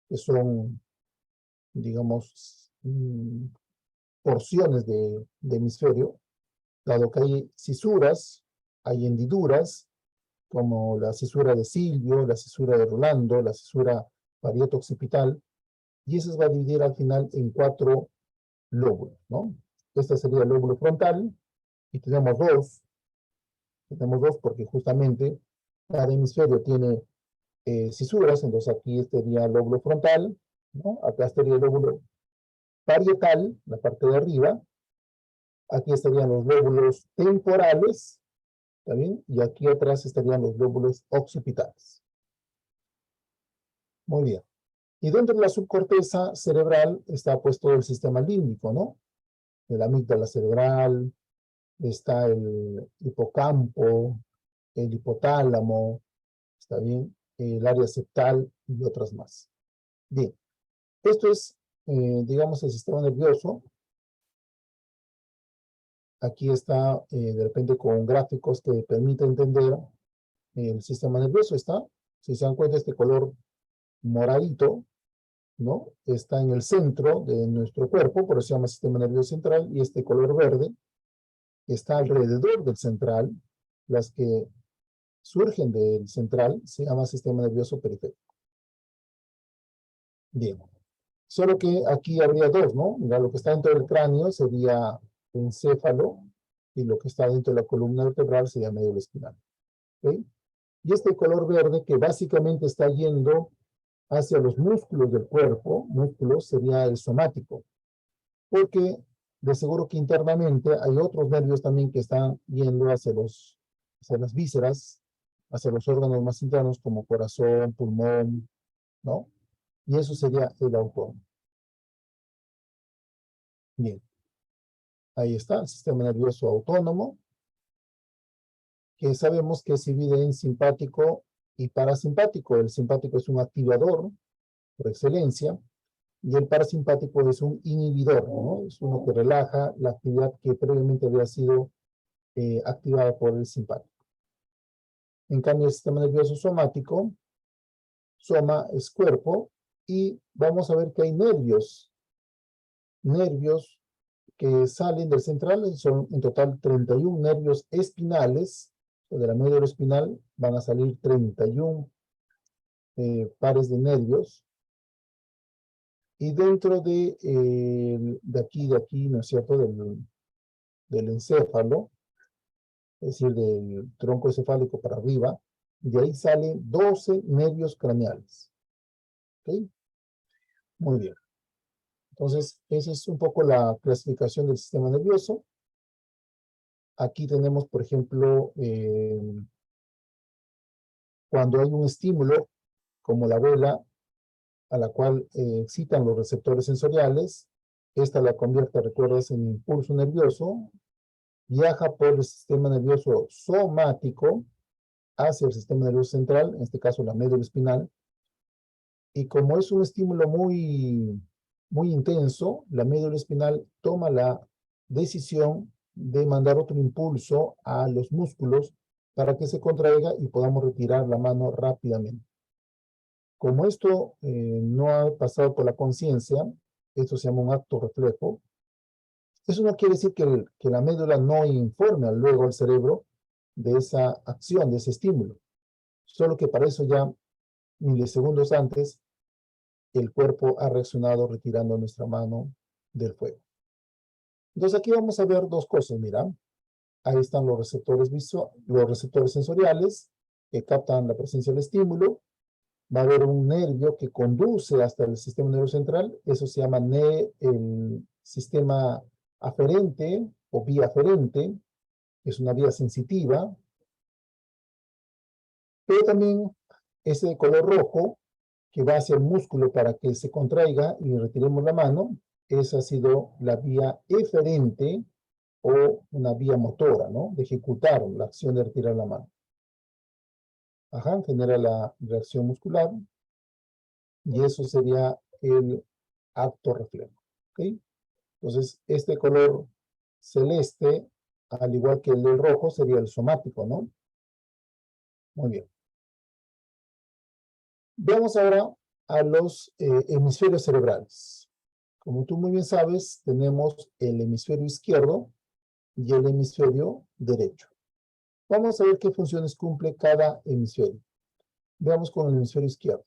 que son, digamos, porciones de hemisferio, dado que hay cisuras, hay hendiduras, como la cisura de Silvio, la cisura de Rolando, la cisura parieto-occipital, y eso se va a dividir al final en 4 lóbulos, ¿no? Este sería el lóbulo frontal, y tenemos dos porque justamente cada hemisferio tiene cisuras, entonces aquí estaría el lóbulo frontal, ¿no? Acá estaría el lóbulo parietal, la parte de arriba, aquí estarían los lóbulos temporales, ¿está bien? Y aquí atrás estarían los lóbulos occipitales. Muy bien. Y dentro de la subcorteza cerebral está pues todo el sistema límbico, ¿no? El amígdala cerebral, está el hipocampo, el hipotálamo, ¿está bien? El área septal y otras más. Bien, esto es, digamos, el sistema nervioso aquí está de repente con gráficos que permiten entender el sistema nervioso. Está, si se dan cuenta, este color moradito, ¿no? Está en el centro de nuestro cuerpo, por eso se llama sistema nervioso central, y este color verde está alrededor del central. Las que surgen del central se llama sistema nervioso periférico. Bien, solo que aquí habría dos, ¿no? Mira, lo que está dentro del cráneo sería el encéfalo, y lo que está dentro de la columna vertebral sería médula espinal. ¿Ok? Y este color verde que básicamente está yendo hacia los músculos del cuerpo, músculos sería el somático, porque de seguro que internamente hay otros nervios también que están yendo hacia las vísceras, hacia los órganos más internos como corazón, pulmón, ¿no? Y eso sería el autónomo. Bien, ahí está el sistema nervioso autónomo, que sabemos que se divide en simpático y parasimpático. El simpático es un activador por excelencia, y el parasimpático es un inhibidor, ¿no? Es uno que relaja la actividad que previamente había sido activada por el simpático. En cambio, el sistema nervioso somático, soma es cuerpo, y vamos a ver que hay nervios que salen del central. Son en total 31 nervios espinales. De la médula espinal van a salir 31 pares de nervios. Y dentro de aquí, ¿no es cierto?, del encéfalo, es decir, del tronco encefálico para arriba, de ahí salen 12 nervios craneales. ¿Ok? Muy bien. Entonces, esa es un poco la clasificación del sistema nervioso. Aquí tenemos, por ejemplo, cuando hay un estímulo, como la bola, a la cual excitan los receptores sensoriales, esta la convierte, recuerdas, en impulso nervioso, viaja por el sistema nervioso somático hacia el sistema nervioso central, en este caso la médula espinal, y como es un estímulo muy intenso, la médula espinal toma la decisión de mandar otro impulso a los músculos para que se contraiga y podamos retirar la mano rápidamente. Como esto no ha pasado por la conciencia, esto se llama un acto reflejo. Eso no quiere decir que la médula no informe luego al cerebro de esa acción, de ese estímulo. Solo que para eso ya milisegundos antes el cuerpo ha reaccionado retirando nuestra mano del fuego. Entonces aquí vamos a ver dos cosas, mira. Ahí están los receptores los receptores sensoriales que captan la presencia del estímulo. Va a haber un nervio que conduce hasta el sistema nervioso central. Eso se llama el sistema aferente o vía aferente. Es una vía sensitiva. Pero también ese color rojo que va hacia el músculo para que se contraiga y retiremos la mano, esa ha sido la vía eferente o una vía motora, ¿no? De ejecutar la acción de retirar la mano. Ajá, genera la reacción muscular y eso sería el acto reflejo. ¿Ok? Entonces, este color celeste, al igual que el del rojo, sería el somático, ¿no? Muy bien. Veamos ahora a los hemisferios cerebrales. Como tú muy bien sabes, tenemos el hemisferio izquierdo y el hemisferio derecho. Vamos a ver qué funciones cumple cada hemisferio. Veamos con el hemisferio izquierdo.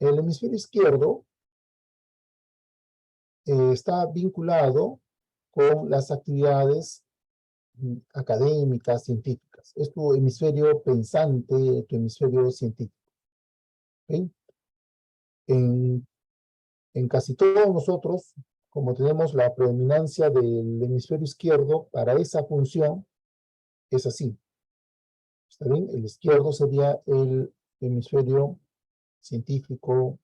El hemisferio izquierdo está vinculado con las actividades académicas, científicas. Es tu hemisferio pensante, tu hemisferio científico. ¿Okay? En casi todos nosotros, como tenemos la predominancia del hemisferio izquierdo para esa función, es así. ¿Está bien? El izquierdo sería el hemisferio científico,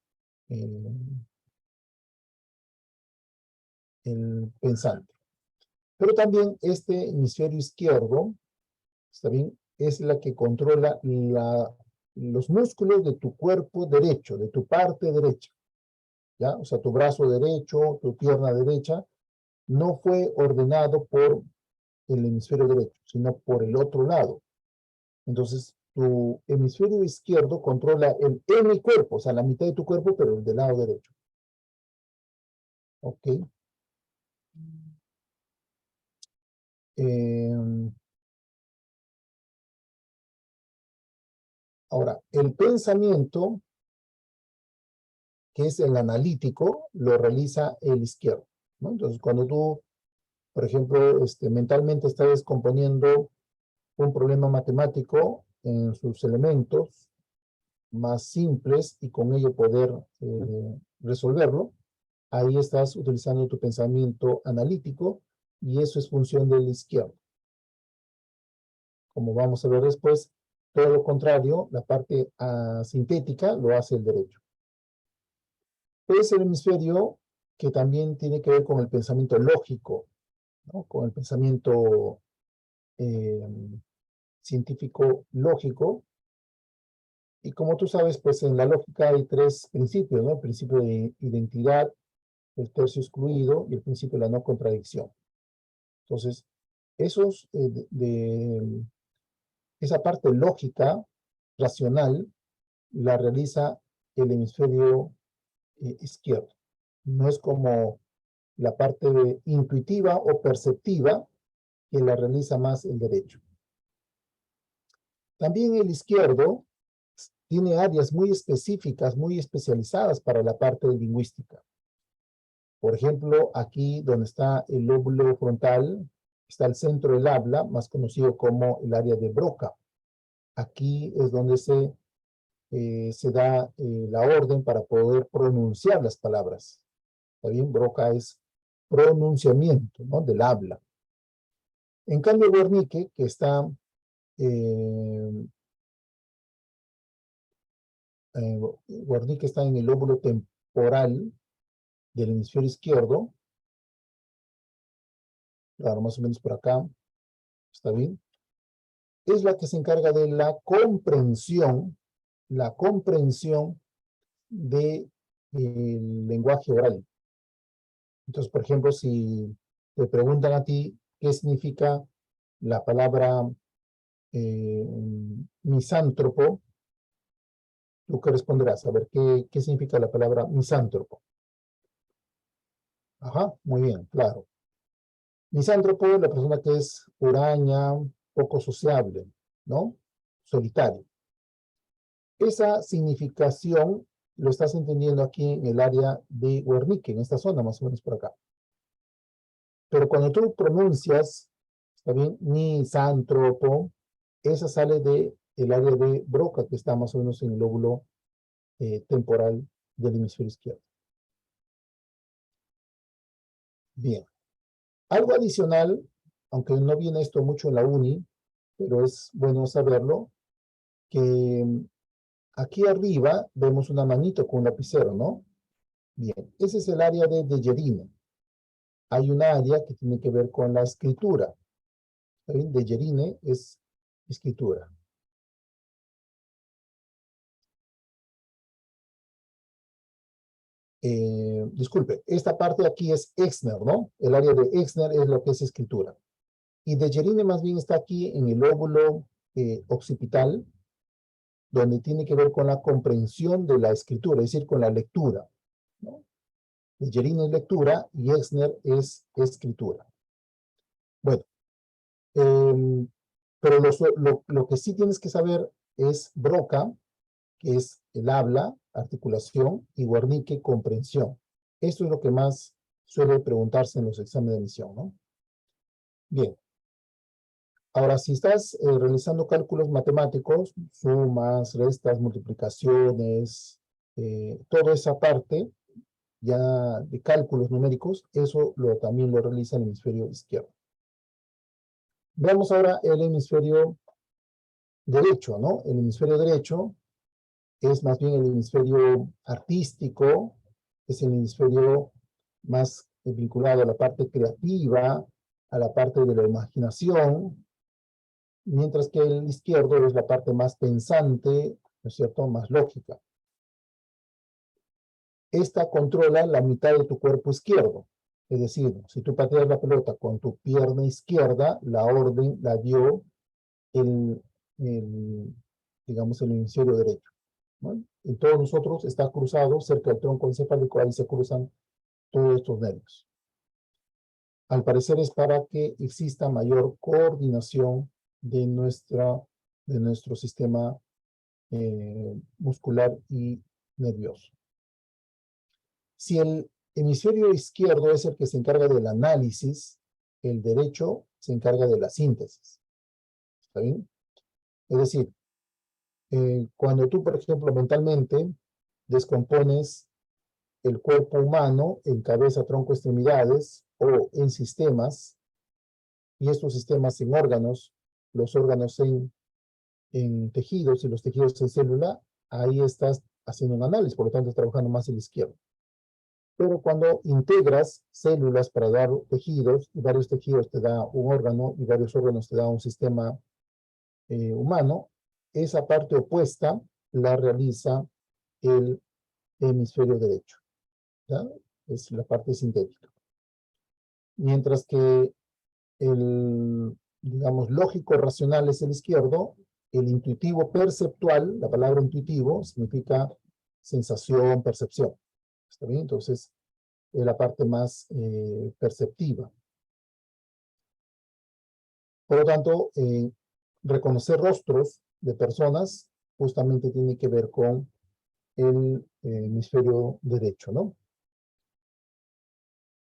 el pensante. Pero también este hemisferio izquierdo, ¿está bien?, es la que controla los músculos de tu cuerpo derecho, de tu parte derecha. ¿Ya? O sea, tu brazo derecho, tu pierna derecha, no fue ordenado por el hemisferio derecho, sino por el otro lado. Entonces, tu hemisferio izquierdo controla el hemicuerpo, o sea, la mitad de tu cuerpo, pero el del lado derecho. ¿Ok? Ahora, el pensamiento, que es el analítico, lo realiza el izquierdo, ¿no? Entonces, cuando tú, por ejemplo, mentalmente estás descomponiendo un problema matemático en sus elementos más simples y con ello poder resolverlo, ahí estás utilizando tu pensamiento analítico y eso es función del izquierdo. Como vamos a ver después, todo lo contrario, la parte sintética lo hace el derecho. Es el hemisferio que también tiene que ver con el pensamiento lógico, ¿no? Con el pensamiento científico lógico. Y como tú sabes, pues en la lógica hay tres principios, ¿no? El principio de identidad, el tercio excluido y el principio de la no contradicción. Entonces, esa parte lógica, racional, la realiza el hemisferio izquierdo. No es como la parte intuitiva o perceptiva que la realiza más el derecho. También el izquierdo tiene áreas muy específicas, muy especializadas para la parte lingüística. Por ejemplo, aquí donde está el lóbulo frontal, está el centro del habla, más conocido como el área de Broca. Aquí es donde se da la orden para poder pronunciar las palabras. ¿Está bien? Broca es pronunciamiento, ¿no? Del habla. En cambio, Wernicke, que está Wernicke está en el lóbulo temporal del hemisferio izquierdo, claro, más o menos por acá, ¿está bien? Es la que se encarga de la comprensión del lenguaje oral. Entonces, por ejemplo, si te preguntan a ti qué significa la palabra misántropo, ¿tú qué responderás? A ver, ¿qué significa la palabra misántropo? Ajá, muy bien, claro. Misántropo es la persona que es huraña, poco sociable, ¿no? Solitario. Esa significación lo estás entendiendo aquí en el área de Wernicke, en esta zona, más o menos por acá. Pero cuando tú pronuncias, ¿está bien? Misántropo, esa sale del área de Broca, que está más o menos en el lóbulo temporal del hemisferio izquierdo. Bien. Algo adicional, aunque no viene esto mucho en la uni, pero es bueno saberlo, que aquí arriba vemos una manito con un lapicero, ¿no? Bien, ese es el área de Dejerine. Hay un área que tiene que ver con la escritura. ¿Está bien? Dejerine es escritura. Disculpe, esta parte de aquí es Exner, ¿no? El área de Exner es lo que es escritura. Y Dejerine más bien está aquí en el lóbulo occipital, donde tiene que ver con la comprensión de la escritura, es decir, con la lectura, ¿no? Dejerine es lectura y Exner es escritura. Bueno, pero lo que sí tienes que saber es Broca, que es el habla, articulación, y Wernicke, comprensión. Esto es lo que más suele preguntarse en los exámenes de admisión, ¿no? Bien. Ahora, si estás realizando cálculos matemáticos, sumas, restas, multiplicaciones, toda esa parte ya de cálculos numéricos, eso también lo realiza el hemisferio izquierdo. Veamos ahora el hemisferio derecho, ¿no? El hemisferio derecho es más bien el hemisferio artístico, es el hemisferio más vinculado a la parte creativa, a la parte de la imaginación, mientras que el izquierdo es la parte más pensante, ¿no es cierto?, más lógica. Esta controla la mitad de tu cuerpo izquierdo. Es decir, si tú pateas la pelota con tu pierna izquierda, la orden la dio el, el, digamos, el hemisferio derecho, ¿no? En todos nosotros está cruzado cerca del tronco encefálico, ahí se cruzan todos estos nervios. Al parecer es para que exista mayor coordinación de nuestro sistema muscular y nervioso. Si el hemisferio izquierdo es el que se encarga del análisis, el derecho se encarga de la síntesis. ¿Está bien? Es decir, cuando tú, por ejemplo, mentalmente descompones el cuerpo humano en cabeza, tronco, extremidades o en sistemas, y estos sistemas en órganos, los órganos en tejidos y los tejidos en célula, ahí estás haciendo un análisis, por lo tanto estás trabajando más el izquierdo. Pero cuando integras células para dar tejidos, y varios tejidos te da un órgano, y varios órganos te da un sistema humano, esa parte opuesta la realiza el hemisferio derecho, ¿ya? Es la parte sintética. Mientras que el, digamos, lógico racional es el izquierdo, el intuitivo perceptual, la palabra intuitivo significa sensación, percepción. ¿Está bien? Entonces, es la parte más perceptiva. Por lo tanto, reconocer rostros de personas justamente tiene que ver con el hemisferio derecho, ¿no?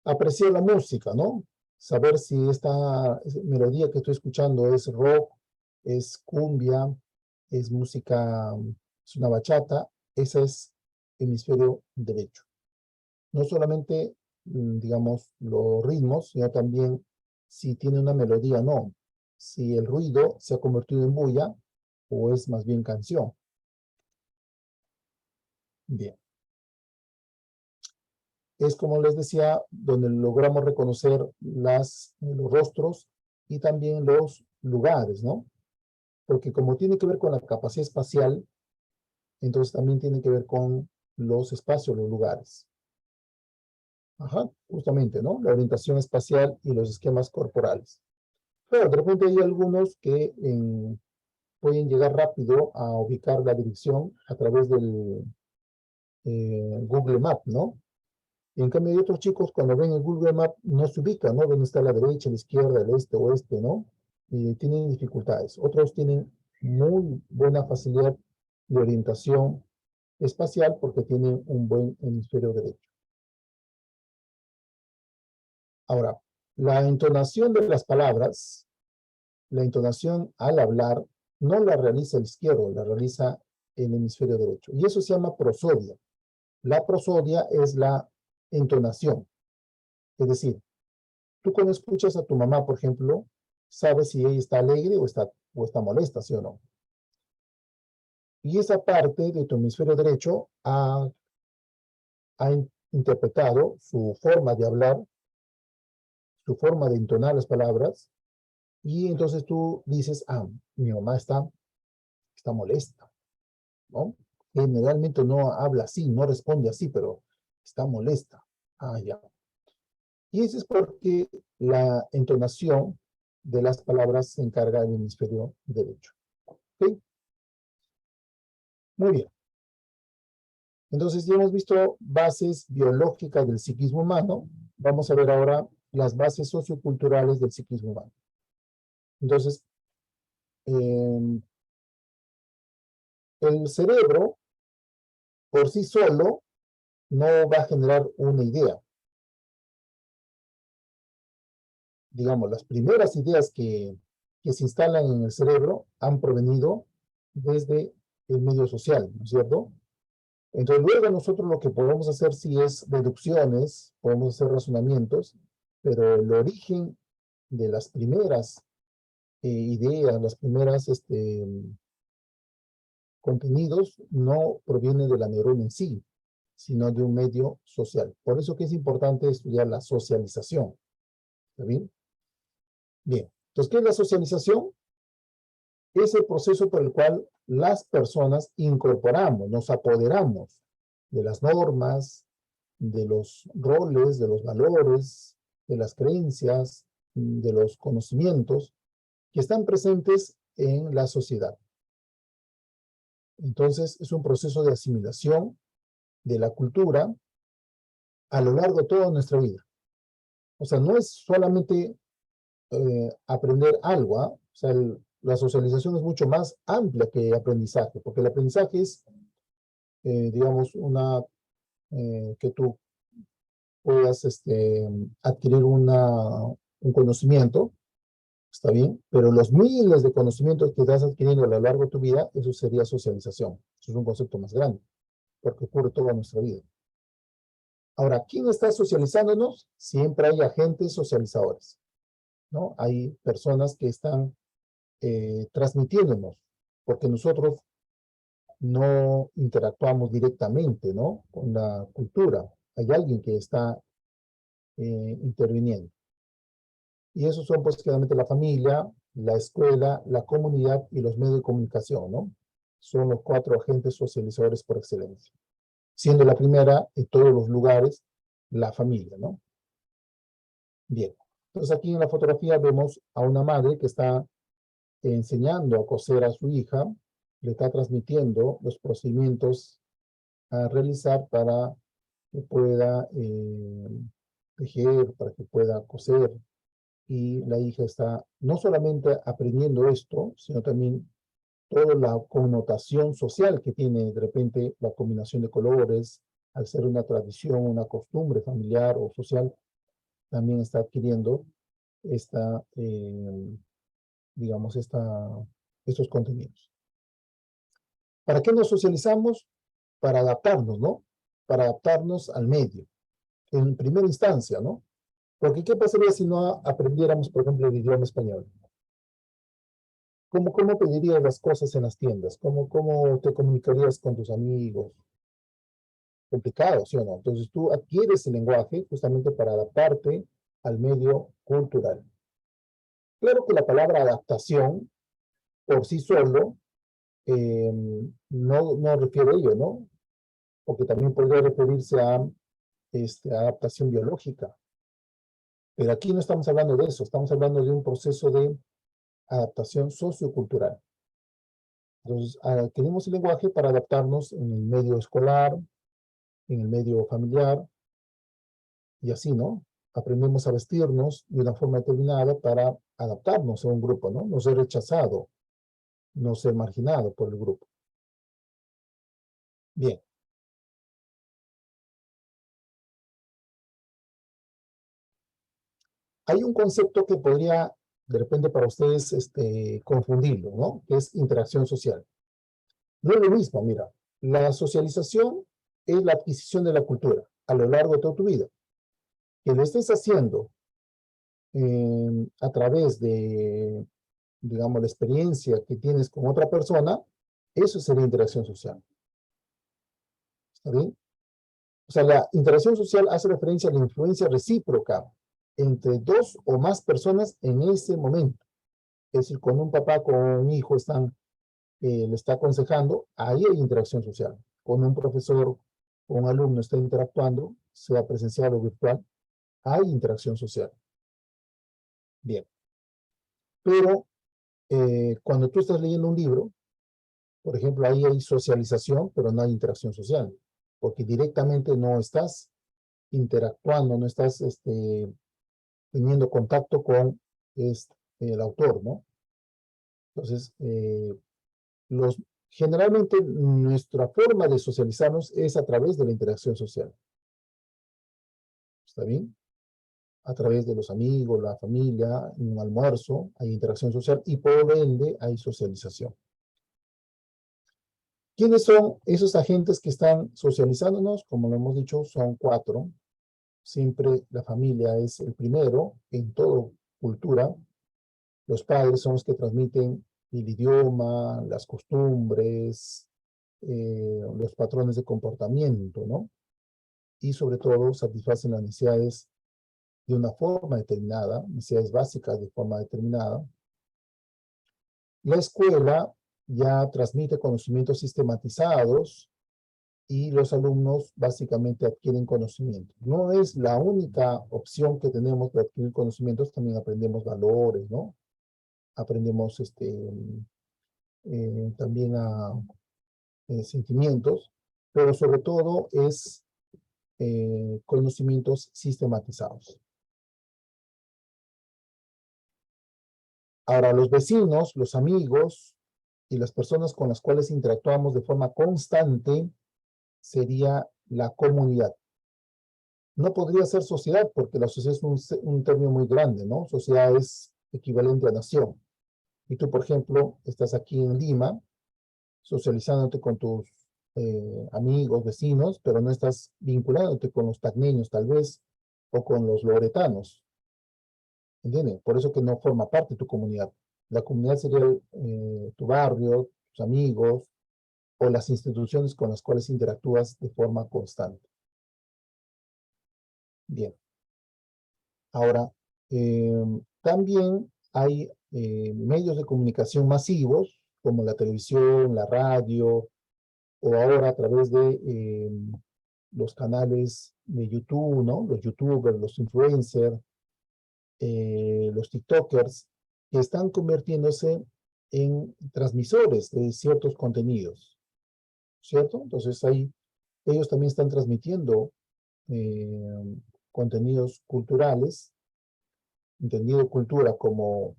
Apreciar la música, ¿no? Saber si esta melodía que estoy escuchando es rock, es cumbia, es música, es una bachata, ese es hemisferio derecho. No solamente, digamos, los ritmos, sino también si tiene una melodía o no. Si el ruido se ha convertido en bulla o es más bien canción. Bien. Es como les decía, donde logramos reconocer los rostros y también los lugares, ¿no? Porque como tiene que ver con la capacidad espacial, entonces también tiene que ver con los espacios, los lugares. Ajá, justamente, ¿no? La orientación espacial y los esquemas corporales. Pero de repente hay algunos que pueden llegar rápido a ubicar la dirección a través del Google Map, ¿no? Y en cambio hay otros chicos cuando ven el Google Map no se ubican, ¿no? Ven está a la derecha, a la izquierda, el este, oeste, ¿no? Y tienen dificultades. Otros tienen muy buena facilidad de orientación espacial porque tienen un buen hemisferio derecho. Ahora, la entonación de las palabras, la entonación al hablar, no la realiza el izquierdo, la realiza el hemisferio derecho. Y eso se llama prosodia. La prosodia es la entonación. Es decir, tú cuando escuchas a tu mamá, por ejemplo, sabes si ella está alegre o está molesta, ¿sí o no? Y esa parte de tu hemisferio derecho ha interpretado su forma de hablar, su forma de entonar las palabras, y entonces tú dices, ah, mi mamá está molesta, ¿no? Generalmente no habla así, no responde así, pero está molesta. Ah, ya. Y eso es porque la entonación de las palabras se encarga del hemisferio derecho. ¿Ok? Muy bien. Entonces ya hemos visto bases biológicas del psiquismo humano. Vamos a ver ahora las bases socioculturales del psiquismo humano. Entonces, el cerebro por sí solo no va a generar una idea. Digamos, las primeras ideas que se instalan en el cerebro han provenido desde el medio social, ¿no es cierto? Entonces, luego nosotros lo que podemos hacer sí es deducciones, podemos hacer razonamientos, pero el origen de las primeras ideas, las primeras contenidos, no proviene de la neurona en sí, sino de un medio social. Por eso que es importante estudiar la socialización. ¿Está bien? Bien. Entonces, ¿qué es la socialización? Es el proceso por el cual las personas incorporamos, nos apoderamos de las normas, de los roles, de los valores, de las creencias, de los conocimientos que están presentes en la sociedad. Entonces, es un proceso de asimilación de la cultura a lo largo de toda nuestra vida. O sea, no es solamente aprender algo, ¿ah? O sea, la socialización es mucho más amplia que aprendizaje, porque el aprendizaje es, digamos, que tú puedas adquirir un conocimiento, está bien, pero los miles de conocimientos que estás adquiriendo a lo largo de tu vida, eso sería socialización. Eso es un concepto más grande, porque ocurre toda nuestra vida. Ahora, ¿quién está socializándonos? Siempre hay agentes socializadores, ¿no? Hay personas que están transmitiéndonos, porque nosotros no interactuamos directamente, ¿no? Con la cultura. Hay alguien que está interviniendo. Y esos son pues claramente la familia, la escuela, la comunidad y los medios de comunicación, ¿no? Son los 4 agentes socializadores por excelencia. Siendo la primera en todos los lugares la familia, ¿no? Bien. Entonces aquí en la fotografía vemos a una madre que está enseñando a coser a su hija, le está transmitiendo los procedimientos a realizar para que pueda tejer, para que pueda coser, y la hija está no solamente aprendiendo esto, sino también toda la connotación social que tiene de repente la combinación de colores, al ser una tradición, una costumbre familiar o social, también está adquiriendo esta, digamos, estos contenidos. ¿Para qué nos socializamos? Para adaptarnos, ¿no? Para adaptarnos al medio, en primera instancia, ¿no? Porque ¿qué pasaría si no aprendiéramos, por ejemplo, el idioma español? ¿Cómo pedirías las cosas en las tiendas? ¿Cómo te comunicarías con tus amigos? Complicado, ¿sí o no? Entonces tú adquieres el lenguaje justamente para adaptarte al medio cultural. Claro que la palabra adaptación por sí solo no refiere a ello, ¿no? Porque también podría referirse a adaptación biológica. Pero aquí no estamos hablando de eso, estamos hablando de un proceso de adaptación sociocultural. Entonces, tenemos el lenguaje para adaptarnos en el medio escolar, en el medio familiar, y así, ¿no? Aprendemos a vestirnos de una forma determinada para adaptarnos a un grupo, ¿no? No ser rechazado, no ser marginado por el grupo. Bien. Hay un concepto que podría, de repente, para ustedes confundirlo, ¿no? Que es interacción social. No es lo mismo, mira. La socialización es la adquisición de la cultura a lo largo de toda tu vida. Que lo estés haciendo a través de, digamos, la experiencia que tienes con otra persona, eso sería interacción social. ¿Está bien? O sea, la interacción social hace referencia a la influencia recíproca entre 2 o más personas en ese momento. Es decir, con un papá, con un hijo le está aconsejando, ahí hay interacción social. Con un profesor o un alumno está interactuando, sea presencial o virtual, hay interacción social. Bien. Pero cuando tú estás leyendo un libro, por ejemplo, ahí hay socialización, pero no hay interacción social, porque directamente no estás interactuando, no estás teniendo contacto con el autor, ¿no? Entonces, generalmente nuestra forma de socializarnos es a través de la interacción social. ¿Está bien? A través de los amigos, la familia, en un almuerzo, hay interacción social y por ende hay socialización. ¿Quiénes son esos agentes que están socializándonos? Como lo hemos dicho, son 4. Siempre la familia es el primero en toda cultura. Los padres son los que transmiten el idioma, las costumbres, los patrones de comportamiento, ¿no? Y sobre todo satisfacen las necesidades de una forma determinada, necesidades básicas de forma determinada. La escuela ya transmite conocimientos sistematizados y los alumnos básicamente adquieren conocimiento. No es la única opción que tenemos de adquirir conocimientos, también aprendemos valores, ¿no? Aprendemos también a sentimientos, pero sobre todo es conocimientos sistematizados. Ahora, los vecinos, los amigos y las personas con las cuales interactuamos de forma constante sería la comunidad. No podría ser sociedad, porque la sociedad es un término muy grande, ¿no? Sociedad es equivalente a nación. Y tú, por ejemplo, estás aquí en Lima, socializándote con tus amigos, vecinos, pero no estás vinculándote con los tacneños, tal vez, o con los loretanos. ¿Entiendes? Por eso que no forma parte de tu comunidad. La comunidad sería tu barrio, tus amigos, o las instituciones con las cuales interactúas de forma constante. Bien. Ahora, también hay medios de comunicación masivos, como la televisión, la radio, o ahora a través de los canales de YouTube, ¿no? Los YouTubers, los influencers, los TikTokers, que están convirtiéndose en transmisores de ciertos contenidos, ¿cierto? Entonces ahí ellos también están transmitiendo contenidos culturales, entendido cultura como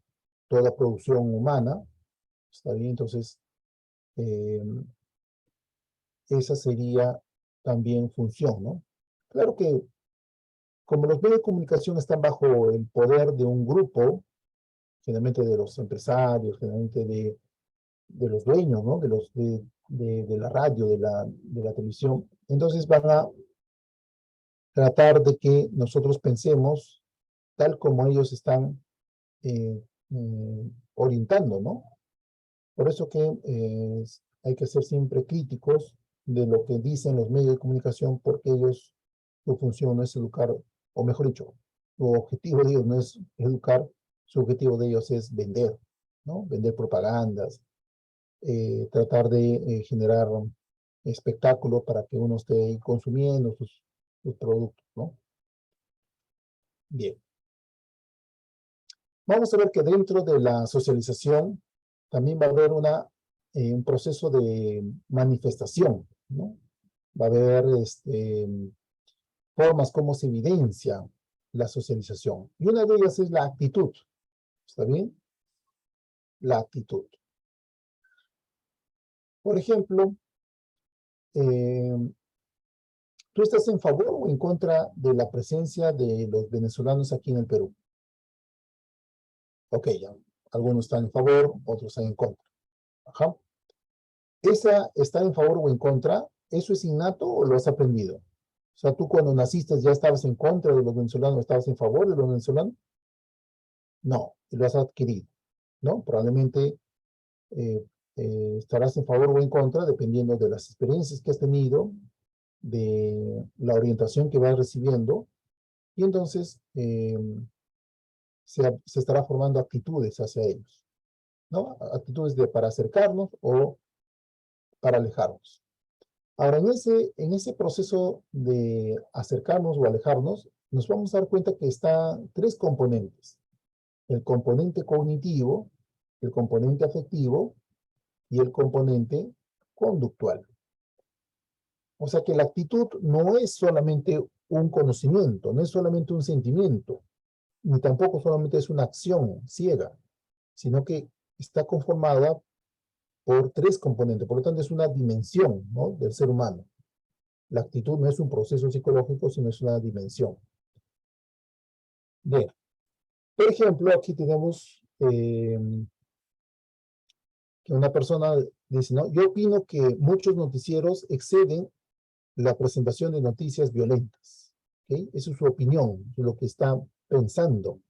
toda producción humana, ¿está bien? Entonces, esa sería también función, ¿no? Claro que como los medios de comunicación están bajo el poder de un grupo, generalmente de los empresarios, generalmente de los dueños, ¿no? De la radio, de la televisión, entonces van a tratar de que nosotros pensemos tal como ellos están orientando, ¿no? Por eso que hay que ser siempre críticos de lo que dicen los medios de comunicación, porque ellos, su función no es educar, o mejor dicho, su objetivo de ellos no es educar, su objetivo de ellos es vender, ¿no? Vender propagandas, tratar de generar espectáculo para que uno esté ahí consumiendo sus productos, ¿no? Bien. Vamos a ver que dentro de la socialización también va a haber un proceso de manifestación, ¿no? Va a haber formas como se evidencia la socialización. Y una de ellas es la actitud, ¿está bien? La actitud. Por ejemplo, ¿tú estás en favor o en contra de la presencia de los venezolanos aquí en el Perú? Ok, ya. Algunos están en favor, otros están en contra. Ajá. ¿Esa estar en favor o en contra, eso es innato o lo has aprendido? O sea, tú cuando naciste ya estabas en contra de los venezolanos, estabas en favor de los venezolanos. No, lo has adquirido, ¿no? Probablemente estarás en favor o en contra dependiendo de las experiencias que has tenido, de la orientación que vas recibiendo, y entonces se estará formando actitudes hacia ellos, ¿no? Actitudes para acercarnos o para alejarnos. Ahora, en ese proceso de acercarnos o alejarnos, nos vamos a dar cuenta que están tres componentes. El componente cognitivo, el componente afectivo y el componente conductual. O sea que la actitud no es solamente un conocimiento, no es solamente un sentimiento, ni tampoco solamente es una acción ciega, sino que está conformada por tres componentes. Por lo tanto, es una dimensión, ¿no?, del ser humano. La actitud no es un proceso psicológico, sino es una dimensión. Bien. Por ejemplo, aquí tenemos que una persona dice, ¿no? Yo opino que muchos noticieros exceden la presentación de noticias violentas. ¿Okay? Esa es su opinión, lo que está pensando.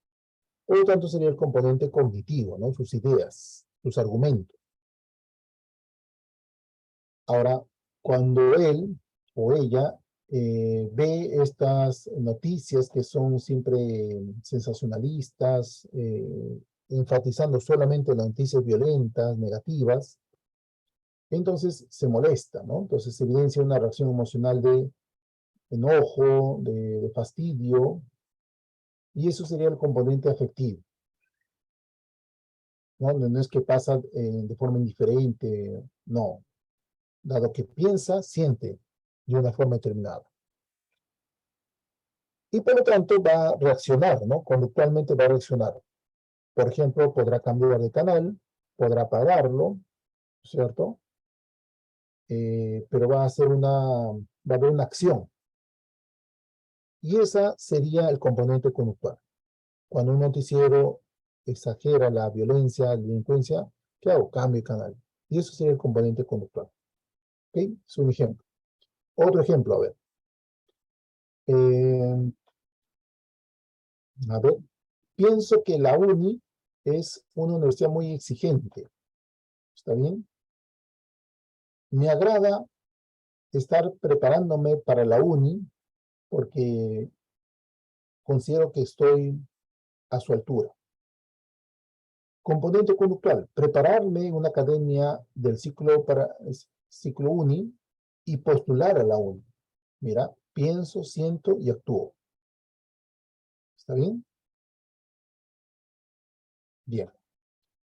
Por lo tanto, sería el componente cognitivo, ¿no? Sus ideas, sus argumentos. Ahora, cuando él o ella ve estas noticias que son siempre sensacionalistas, enfatizando solamente las noticias violentas, negativas, entonces se molesta, ¿no? Entonces se evidencia una reacción emocional de enojo, de fastidio, y eso sería el componente afectivo, ¿no? No es que pasa de forma indiferente, no. Dado que piensa, siente de una forma determinada. Y por lo tanto va a reaccionar, ¿no? Conductualmente va a reaccionar. Por ejemplo, podrá cambiar de canal, podrá apagarlo, ¿cierto? Pero va a haber una acción. Y esa sería el componente conductual. Cuando un noticiero exagera la violencia, la delincuencia, ¿qué hago? Cambio de canal. Y eso sería el componente conductual. ¿Ok? Es un ejemplo. Otro ejemplo, eh, a ver. Pienso que la UNI es una universidad muy exigente. ¿Está bien? Me agrada estar preparándome para la UNI porque considero que estoy a su altura. Componente conductual, prepararme en una academia del ciclo UNI y postular a la UNI. Mira, pienso, siento y actúo. ¿Está bien? Bien.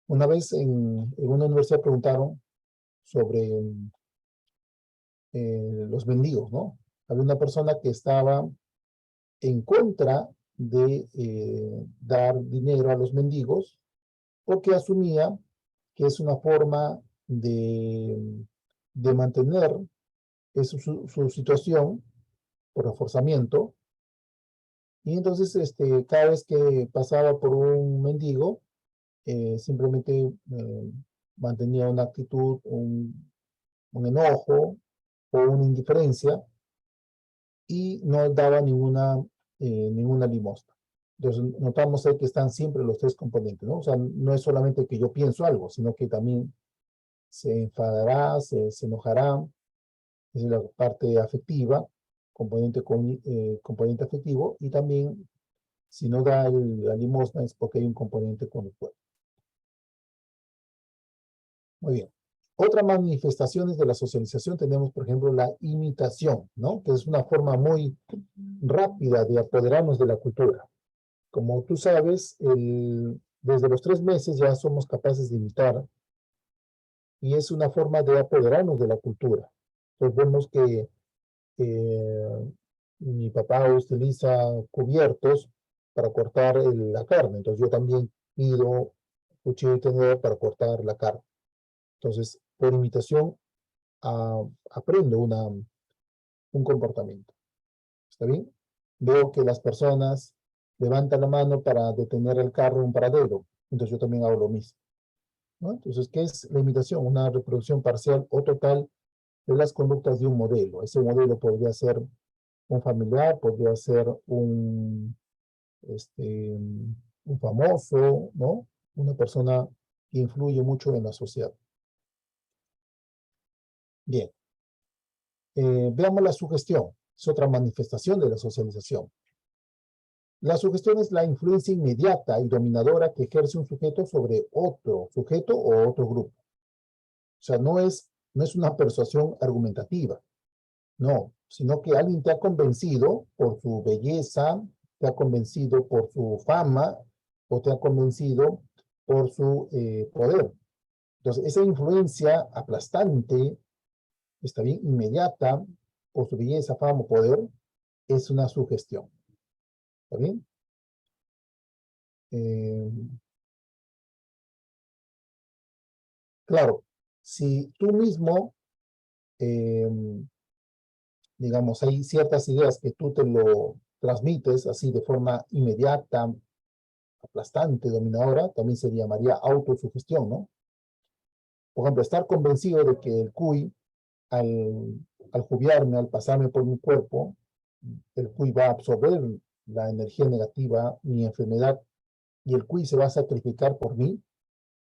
Una vez en una universidad preguntaron sobre los mendigos, ¿no? Había una persona que estaba en contra de dar dinero a los mendigos porque asumía que es una forma de mantener su situación por reforzamiento. Y entonces, cada vez que pasaba por un mendigo, simplemente mantenía una actitud, un enojo o una indiferencia y no daba ninguna limosna. Entonces, notamos ahí que están siempre los tres componentes, ¿no? O sea, no es solamente que yo pienso algo, sino que también se enfadará, se enojará, es la parte afectiva, componente afectivo, y también si no da la limosna es porque hay un componente conductual. Muy bien. Otras manifestaciones de la socialización tenemos, por ejemplo, la imitación, ¿no? Que es una forma muy rápida de apoderarnos de la cultura. Como tú sabes, desde los 3 meses ya somos capaces de imitar y es una forma de apoderarnos de la cultura. Entonces vemos que mi papá utiliza cubiertos para cortar la carne, entonces yo también pido cuchillo y tenedor para cortar la carne. Entonces, por imitación, aprendo un comportamiento. ¿Está bien? Veo que las personas levantan la mano para detener el carro en un paradero, entonces yo también hago lo mismo, ¿no? Entonces, ¿qué es la imitación? Una reproducción parcial o total de las conductas de un modelo. Ese modelo podría ser un familiar, podría ser un famoso, ¿no? Una persona que influye mucho en la sociedad. Bien, veamos la sugestión. Es otra manifestación de la socialización. La sugestión es la influencia inmediata y dominadora que ejerce un sujeto sobre otro sujeto o otro grupo. O sea, no es una persuasión argumentativa, no, sino que alguien te ha convencido por su belleza, te ha convencido por su fama o te ha convencido por su poder. Entonces, esa influencia aplastante, está bien, inmediata, por su belleza, fama o poder, es una sugestión. ¿Está bien? Claro, si tú mismo, eh, digamos, hay ciertas ideas que tú te lo transmites así de forma inmediata, aplastante, dominadora, también se llamaría autosugestión, ¿no? Por ejemplo, estar convencido de que el cuy, al jubiarme, al pasarme por mi cuerpo, el cuy va a absorber la energía negativa, mi enfermedad, y el cuy se va a sacrificar por mí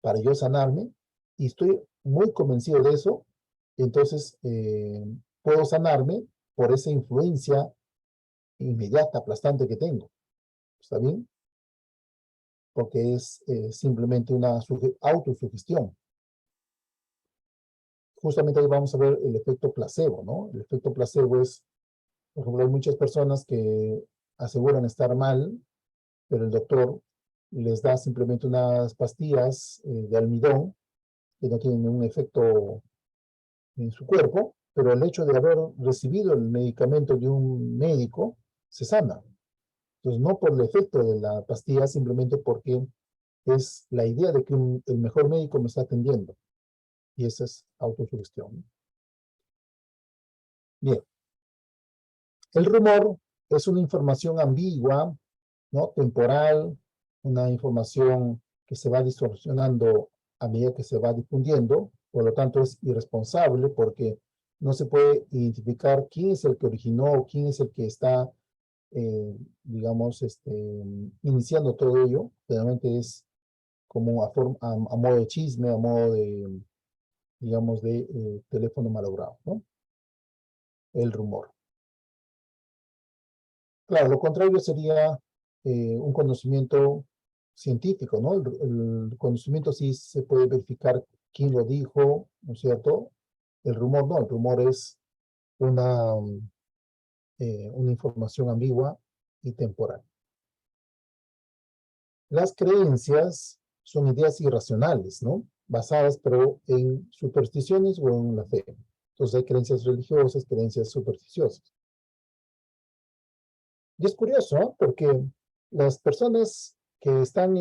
para yo sanarme, y estoy muy convencido de eso, entonces puedo sanarme por esa influencia inmediata, aplastante que tengo. ¿Está bien? Porque es simplemente una autosugestión. justamente ahí vamos a ver el efecto placebo, ¿no? El efecto placebo es, por ejemplo, hay muchas personas que aseguran estar mal, pero el doctor les da simplemente unas pastillas de almidón que no tienen ningún efecto en su cuerpo, pero el hecho de haber recibido el medicamento de un médico se sana. Entonces, no por el efecto de la pastilla, simplemente porque es la idea de que el mejor médico me está atendiendo. Y esa es autosugestión. Bien. El rumor es una información ambigua, ¿no? Temporal, una información que se va distorsionando a medida que se va difundiendo, por lo tanto es irresponsable porque no se puede identificar quién es el que originó, quién es el que está, digamos, iniciando todo ello. Realmente es como a modo de chisme, a modo de, digamos, de teléfono malogrado, ¿no? El rumor. Claro, lo contrario sería un conocimiento científico, ¿no? El conocimiento sí se puede verificar quién lo dijo, ¿no es cierto? El rumor no, el rumor es una información ambigua y temporal. Las creencias son ideas irracionales, ¿no? Basadas, pero en supersticiones o en la fe. Entonces hay creencias religiosas, creencias supersticiosas. Y es curioso, ¿no? Porque las personas que están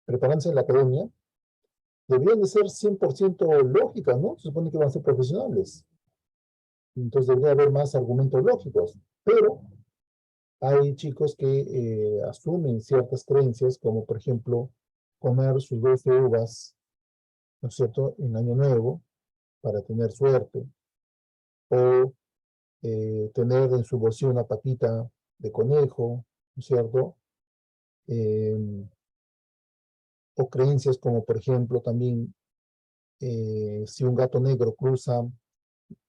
preparándose en la academia deberían de ser 100% lógicas, ¿no? Se supone que van a ser profesionales. Entonces debería haber más argumentos lógicos. Pero hay chicos que asumen ciertas creencias, como por ejemplo comer sus 12 uvas, ¿no es cierto?, en Año Nuevo para tener suerte, o tener en su bolsillo una patita de conejo, ¿no es cierto? Eh, o creencias como, por ejemplo, también si un gato negro cruza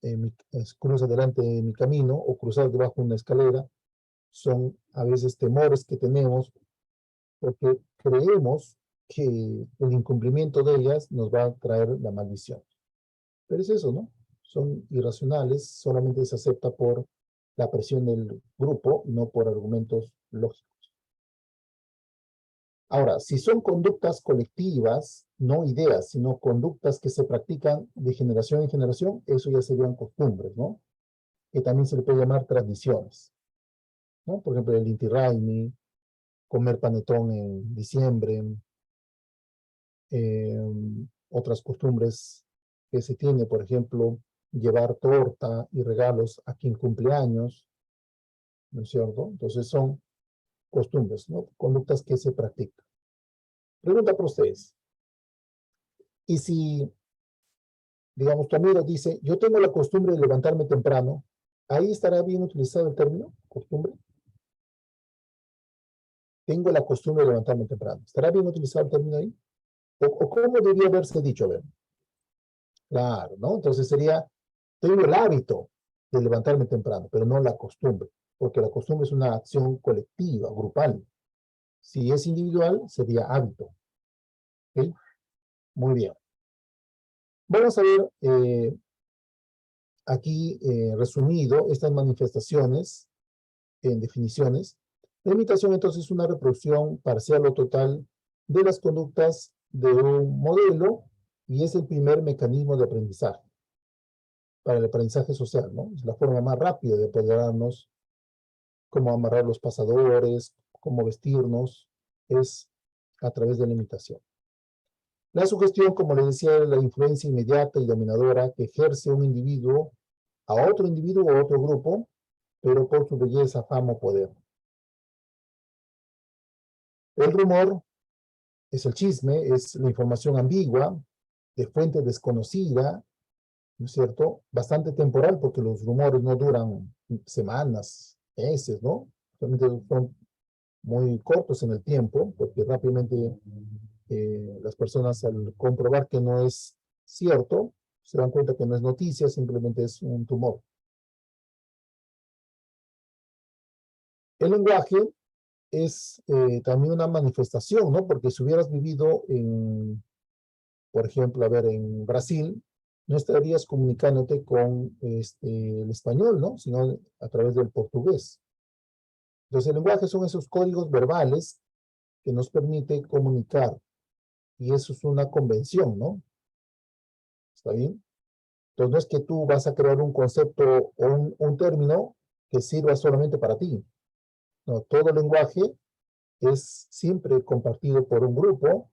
delante de mi camino o cruzar debajo de una escalera, son a veces temores que tenemos porque creemos que el incumplimiento de ellas nos va a traer la maldición. Pero es eso, ¿no? Son irracionales, solamente se acepta por la presión del grupo, no por argumentos lógicos. Ahora, si son conductas colectivas, no ideas, sino conductas que se practican de generación en generación, eso ya serían costumbres, ¿no? Que también se le puede llamar tradiciones, ¿no? Por ejemplo, el Inti Raymi, comer panetón en diciembre, eh, otras costumbres que se tiene, por ejemplo, llevar torta y regalos a quien cumple años, ¿no es cierto? Entonces son costumbres, ¿no? Conductas que se practican. Pregunta para ustedes. ¿Y si, digamos, tu amigo dice, yo tengo la costumbre de levantarme temprano, ahí estará bien utilizado el término costumbre? Tengo la costumbre de levantarme temprano. ¿Estará bien utilizado el término ahí? ¿O cómo debería haberse dicho? A ver. Claro, ¿no? Entonces sería, tengo el hábito de levantarme temprano, pero no la costumbre, porque la costumbre es una acción colectiva, grupal. Si es individual, sería hábito. ¿Ok? Muy bien. Vamos a ver aquí resumido estas manifestaciones en definiciones. La imitación entonces es una reproducción parcial o total de las conductas de un modelo y es el primer mecanismo de aprendizaje para el aprendizaje social, ¿no? Es la forma más rápida de apoderarnos, cómo amarrar los pasadores, cómo vestirnos, es a través de la imitación. La sugestión, como les decía, es la influencia inmediata y dominadora que ejerce un individuo a otro individuo o a otro grupo, pero por su belleza, fama o poder. El rumor es el chisme, es la información ambigua, de fuente desconocida, ¿no es cierto? Bastante temporal, porque los rumores no duran semanas, meses, ¿no? Realmente son muy cortos en el tiempo, porque rápidamente las personas al comprobar que no es cierto, se dan cuenta que no es noticia, simplemente es un tumor. El lenguaje es también una manifestación, ¿no? Porque si hubieras vivido en, por ejemplo, a ver, en Brasil, no estarías comunicándote con el español, ¿no? Sino a través del portugués. Entonces, el lenguaje son esos códigos verbales que nos permite comunicar. Y eso es una convención, ¿no? ¿Está bien? Entonces, no es que tú vas a crear un concepto o un término que sirva solamente para ti. No, todo lenguaje es siempre compartido por un grupo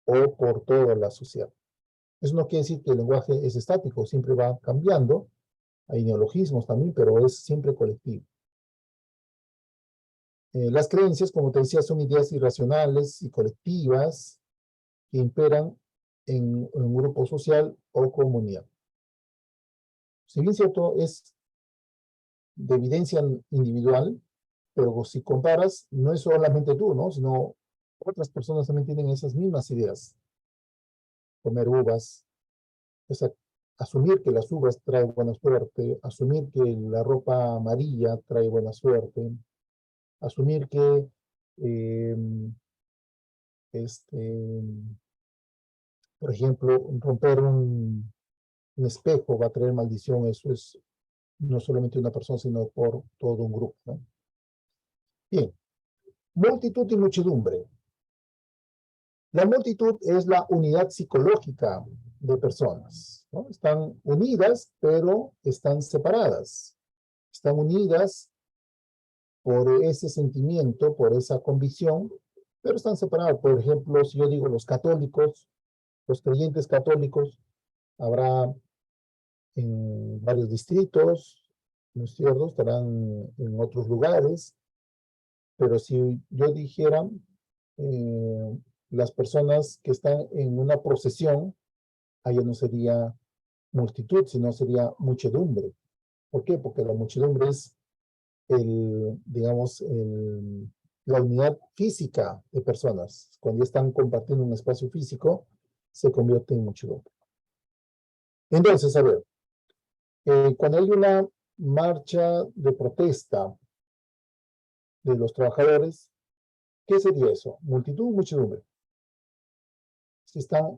o por toda la sociedad. Eso no quiere decir que el lenguaje es estático, siempre va cambiando. Hay neologismos también, pero es siempre colectivo. Las creencias, como te decía, son ideas irracionales y colectivas que imperan en un grupo social o comunidad. Si bien cierto, es de evidencia individual, pero si comparas, no es solamente tú, ¿no? Sino otras personas también tienen esas mismas ideas. Comer uvas, o sea, asumir que las uvas traen buena suerte, asumir que la ropa amarilla trae buena suerte, asumir que eh, este, por ejemplo, romper un espejo va a traer maldición, eso es no solamente una persona, sino por todo un grupo, ¿no? Bien, multitud y muchedumbre. La multitud es la unidad psicológica de personas, ¿no? Están unidas, pero están separadas. Están unidas por ese sentimiento, por esa convicción, pero están separadas. Por ejemplo, si yo digo los católicos, los creyentes católicos, habrá en varios distritos, ¿no es cierto? Estarán en otros lugares, pero si yo dijera las personas que están en una procesión, allá no sería multitud, sino sería muchedumbre. ¿Por qué? Porque la muchedumbre es digamos, la unidad física de personas. Cuando están compartiendo un espacio físico, se convierte en muchedumbre. Entonces, a ver, cuando hay una marcha de protesta de los trabajadores, ¿qué sería eso? ¿Multitud o muchedumbre? Si están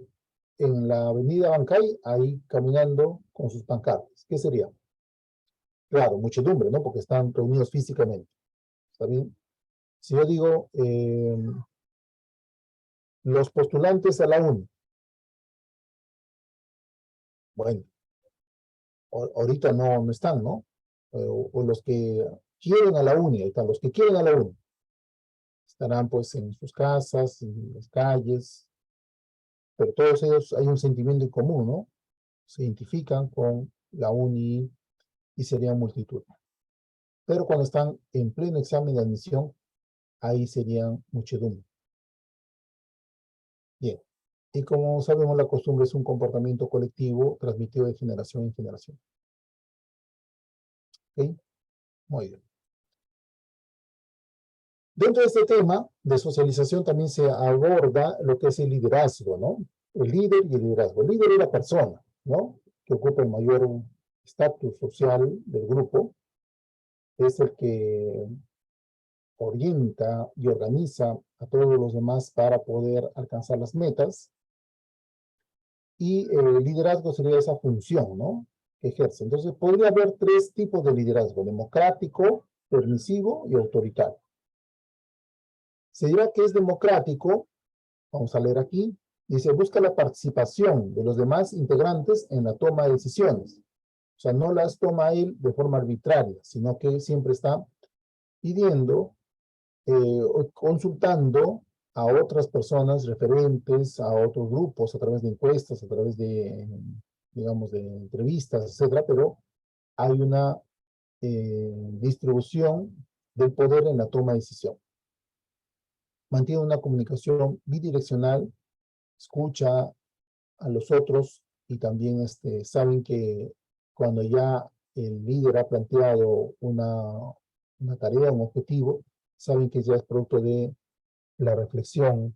en la avenida Bancay, ahí caminando con sus pancartas, ¿qué sería? Claro, muchedumbre, ¿no? Porque están reunidos físicamente. ¿Está bien? Si yo digo, los postulantes a la UNI, bueno, ahorita no están, ¿no? O los que quieren a la UNI, ahí están, los que quieren a la UNI. Estarán pues en sus casas, en las calles, pero todos ellos hay un sentimiento en común, ¿no? Se identifican con la UNI y serían multitud. Pero cuando están en pleno examen de admisión, ahí serían muchedumbre. Bien. Y como sabemos, la costumbre es un comportamiento colectivo transmitido de generación en generación. ¿Ok? Muy bien. Dentro de este tema de socialización también se aborda lo que es el liderazgo, ¿no? El líder y el liderazgo. El líder es la persona, ¿no? Que ocupa el mayor estatus social del grupo. Es el que orienta y organiza a todos los demás para poder alcanzar las metas. Y el liderazgo sería esa función, ¿no? Que ejerce. Entonces, podría haber tres tipos de liderazgo: democrático, permisivo y autoritario. Se dirá que es democrático, vamos a leer aquí, dice, busca la participación de los demás integrantes en la toma de decisiones. O sea, no las toma él de forma arbitraria, sino que siempre está pidiendo, consultando a otras personas referentes, a otros grupos, a través de encuestas, a través de, digamos, de entrevistas, etcétera, pero hay una distribución del poder en la toma de decisión. Mantiene una comunicación bidireccional, escucha a los otros y también saben que cuando ya el líder ha planteado una tarea, un objetivo, saben que ya es producto de la reflexión,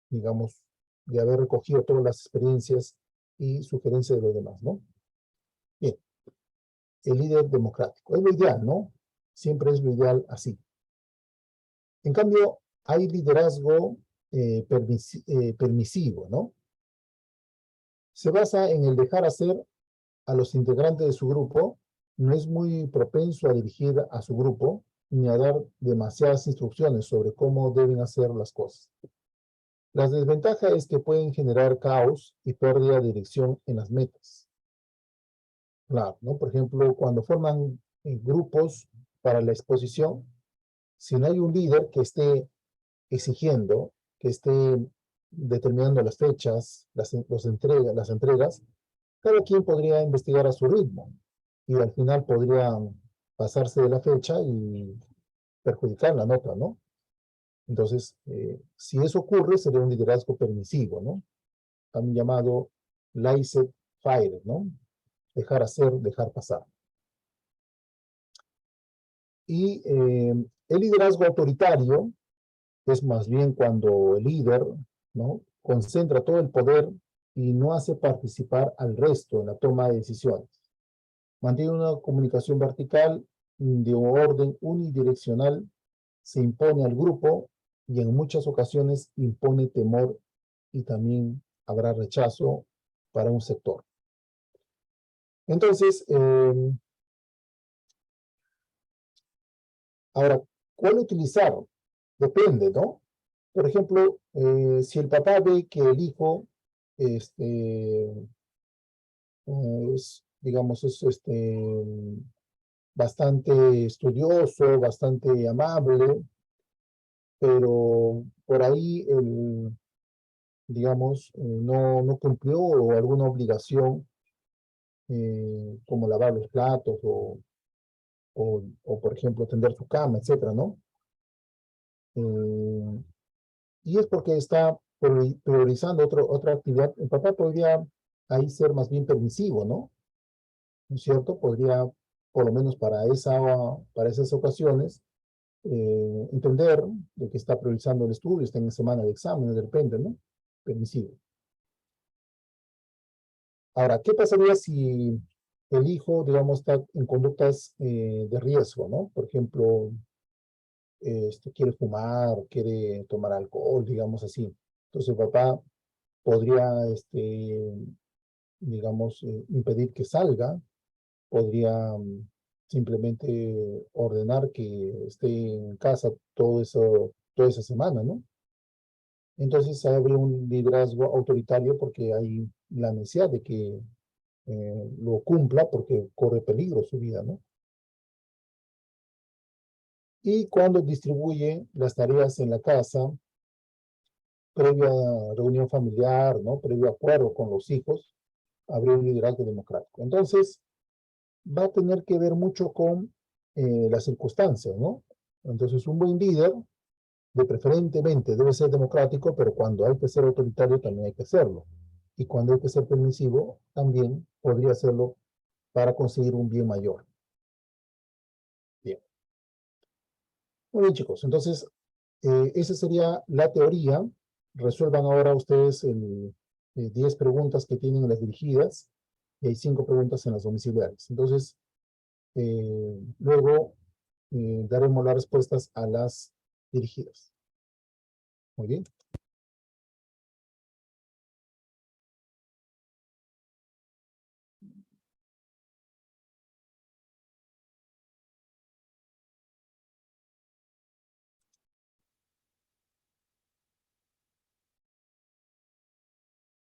digamos, de haber recogido todas las experiencias y sugerencias de los demás, ¿no? Bien, el líder democrático. Es lo ideal, ¿no? Siempre es lo ideal así. En cambio, hay liderazgo permisivo, ¿no? Se basa en el dejar hacer a los integrantes de su grupo, no es muy propenso a dirigir a su grupo ni a dar demasiadas instrucciones sobre cómo deben hacer las cosas. La desventaja es que pueden generar caos y pérdida de dirección en las metas. Claro, ¿no? Por ejemplo, cuando forman grupos para la exposición, si no hay un líder que esté exigiendo, que esté determinando las fechas, las entregas, cada quien podría investigar a su ritmo y al final podrían pasarse de la fecha y perjudicar la nota, ¿no? Entonces, si eso ocurre, sería un liderazgo permisivo, ¿no? También llamado laissez-faire, ¿no? Dejar hacer, dejar pasar. Y el liderazgo autoritario es más bien cuando el líder, ¿no? Concentra todo el poder y no hace participar al resto en la toma de decisiones. Mantiene una comunicación vertical de orden unidireccional, se impone al grupo y en muchas ocasiones impone temor y también habrá rechazo para un sector. Entonces, ahora, ¿cuál utilizar? Depende, ¿no? Por ejemplo, si el papá ve que el hijo digamos, es bastante estudioso, bastante amable, pero por ahí, digamos, no cumplió alguna obligación, como lavar los platos o, por ejemplo, tender su cama, etcétera, ¿no? Y es porque está priorizando otra actividad. El papá podría ahí ser más bien permisivo, ¿no? ¿No es cierto? Podría, por lo menos para esas ocasiones, entender de que está priorizando el estudio, está en semana de exámenes, de repente, ¿no? Permisivo. Ahora, ¿qué pasaría si el hijo, digamos, está en conductas de riesgo, ¿no? Por ejemplo, quiere fumar, quiere tomar alcohol, digamos así. Entonces el papá podría, digamos, impedir que salga, podría simplemente ordenar que esté en casa toda esa semana, ¿no? Entonces habría un liderazgo autoritario porque hay la necesidad de que lo cumpla porque corre peligro su vida, ¿no? Y cuando distribuye las tareas en la casa, previa reunión familiar, ¿no? Previo acuerdo con los hijos, habría un liderazgo democrático. Entonces, va a tener que ver mucho con las circunstancias, ¿no? Entonces, un buen líder, de preferentemente, debe ser democrático, pero cuando hay que ser autoritario, también hay que serlo. Y cuando hay que ser permisivo, también podría hacerlo para conseguir un bien mayor. Bien. Muy bien, chicos. Entonces, esa sería la teoría. Resuelvan ahora ustedes 10 preguntas que tienen en las dirigidas y hay 5 preguntas en las domiciliares. Entonces, luego daremos las respuestas a las dirigidas. Muy bien.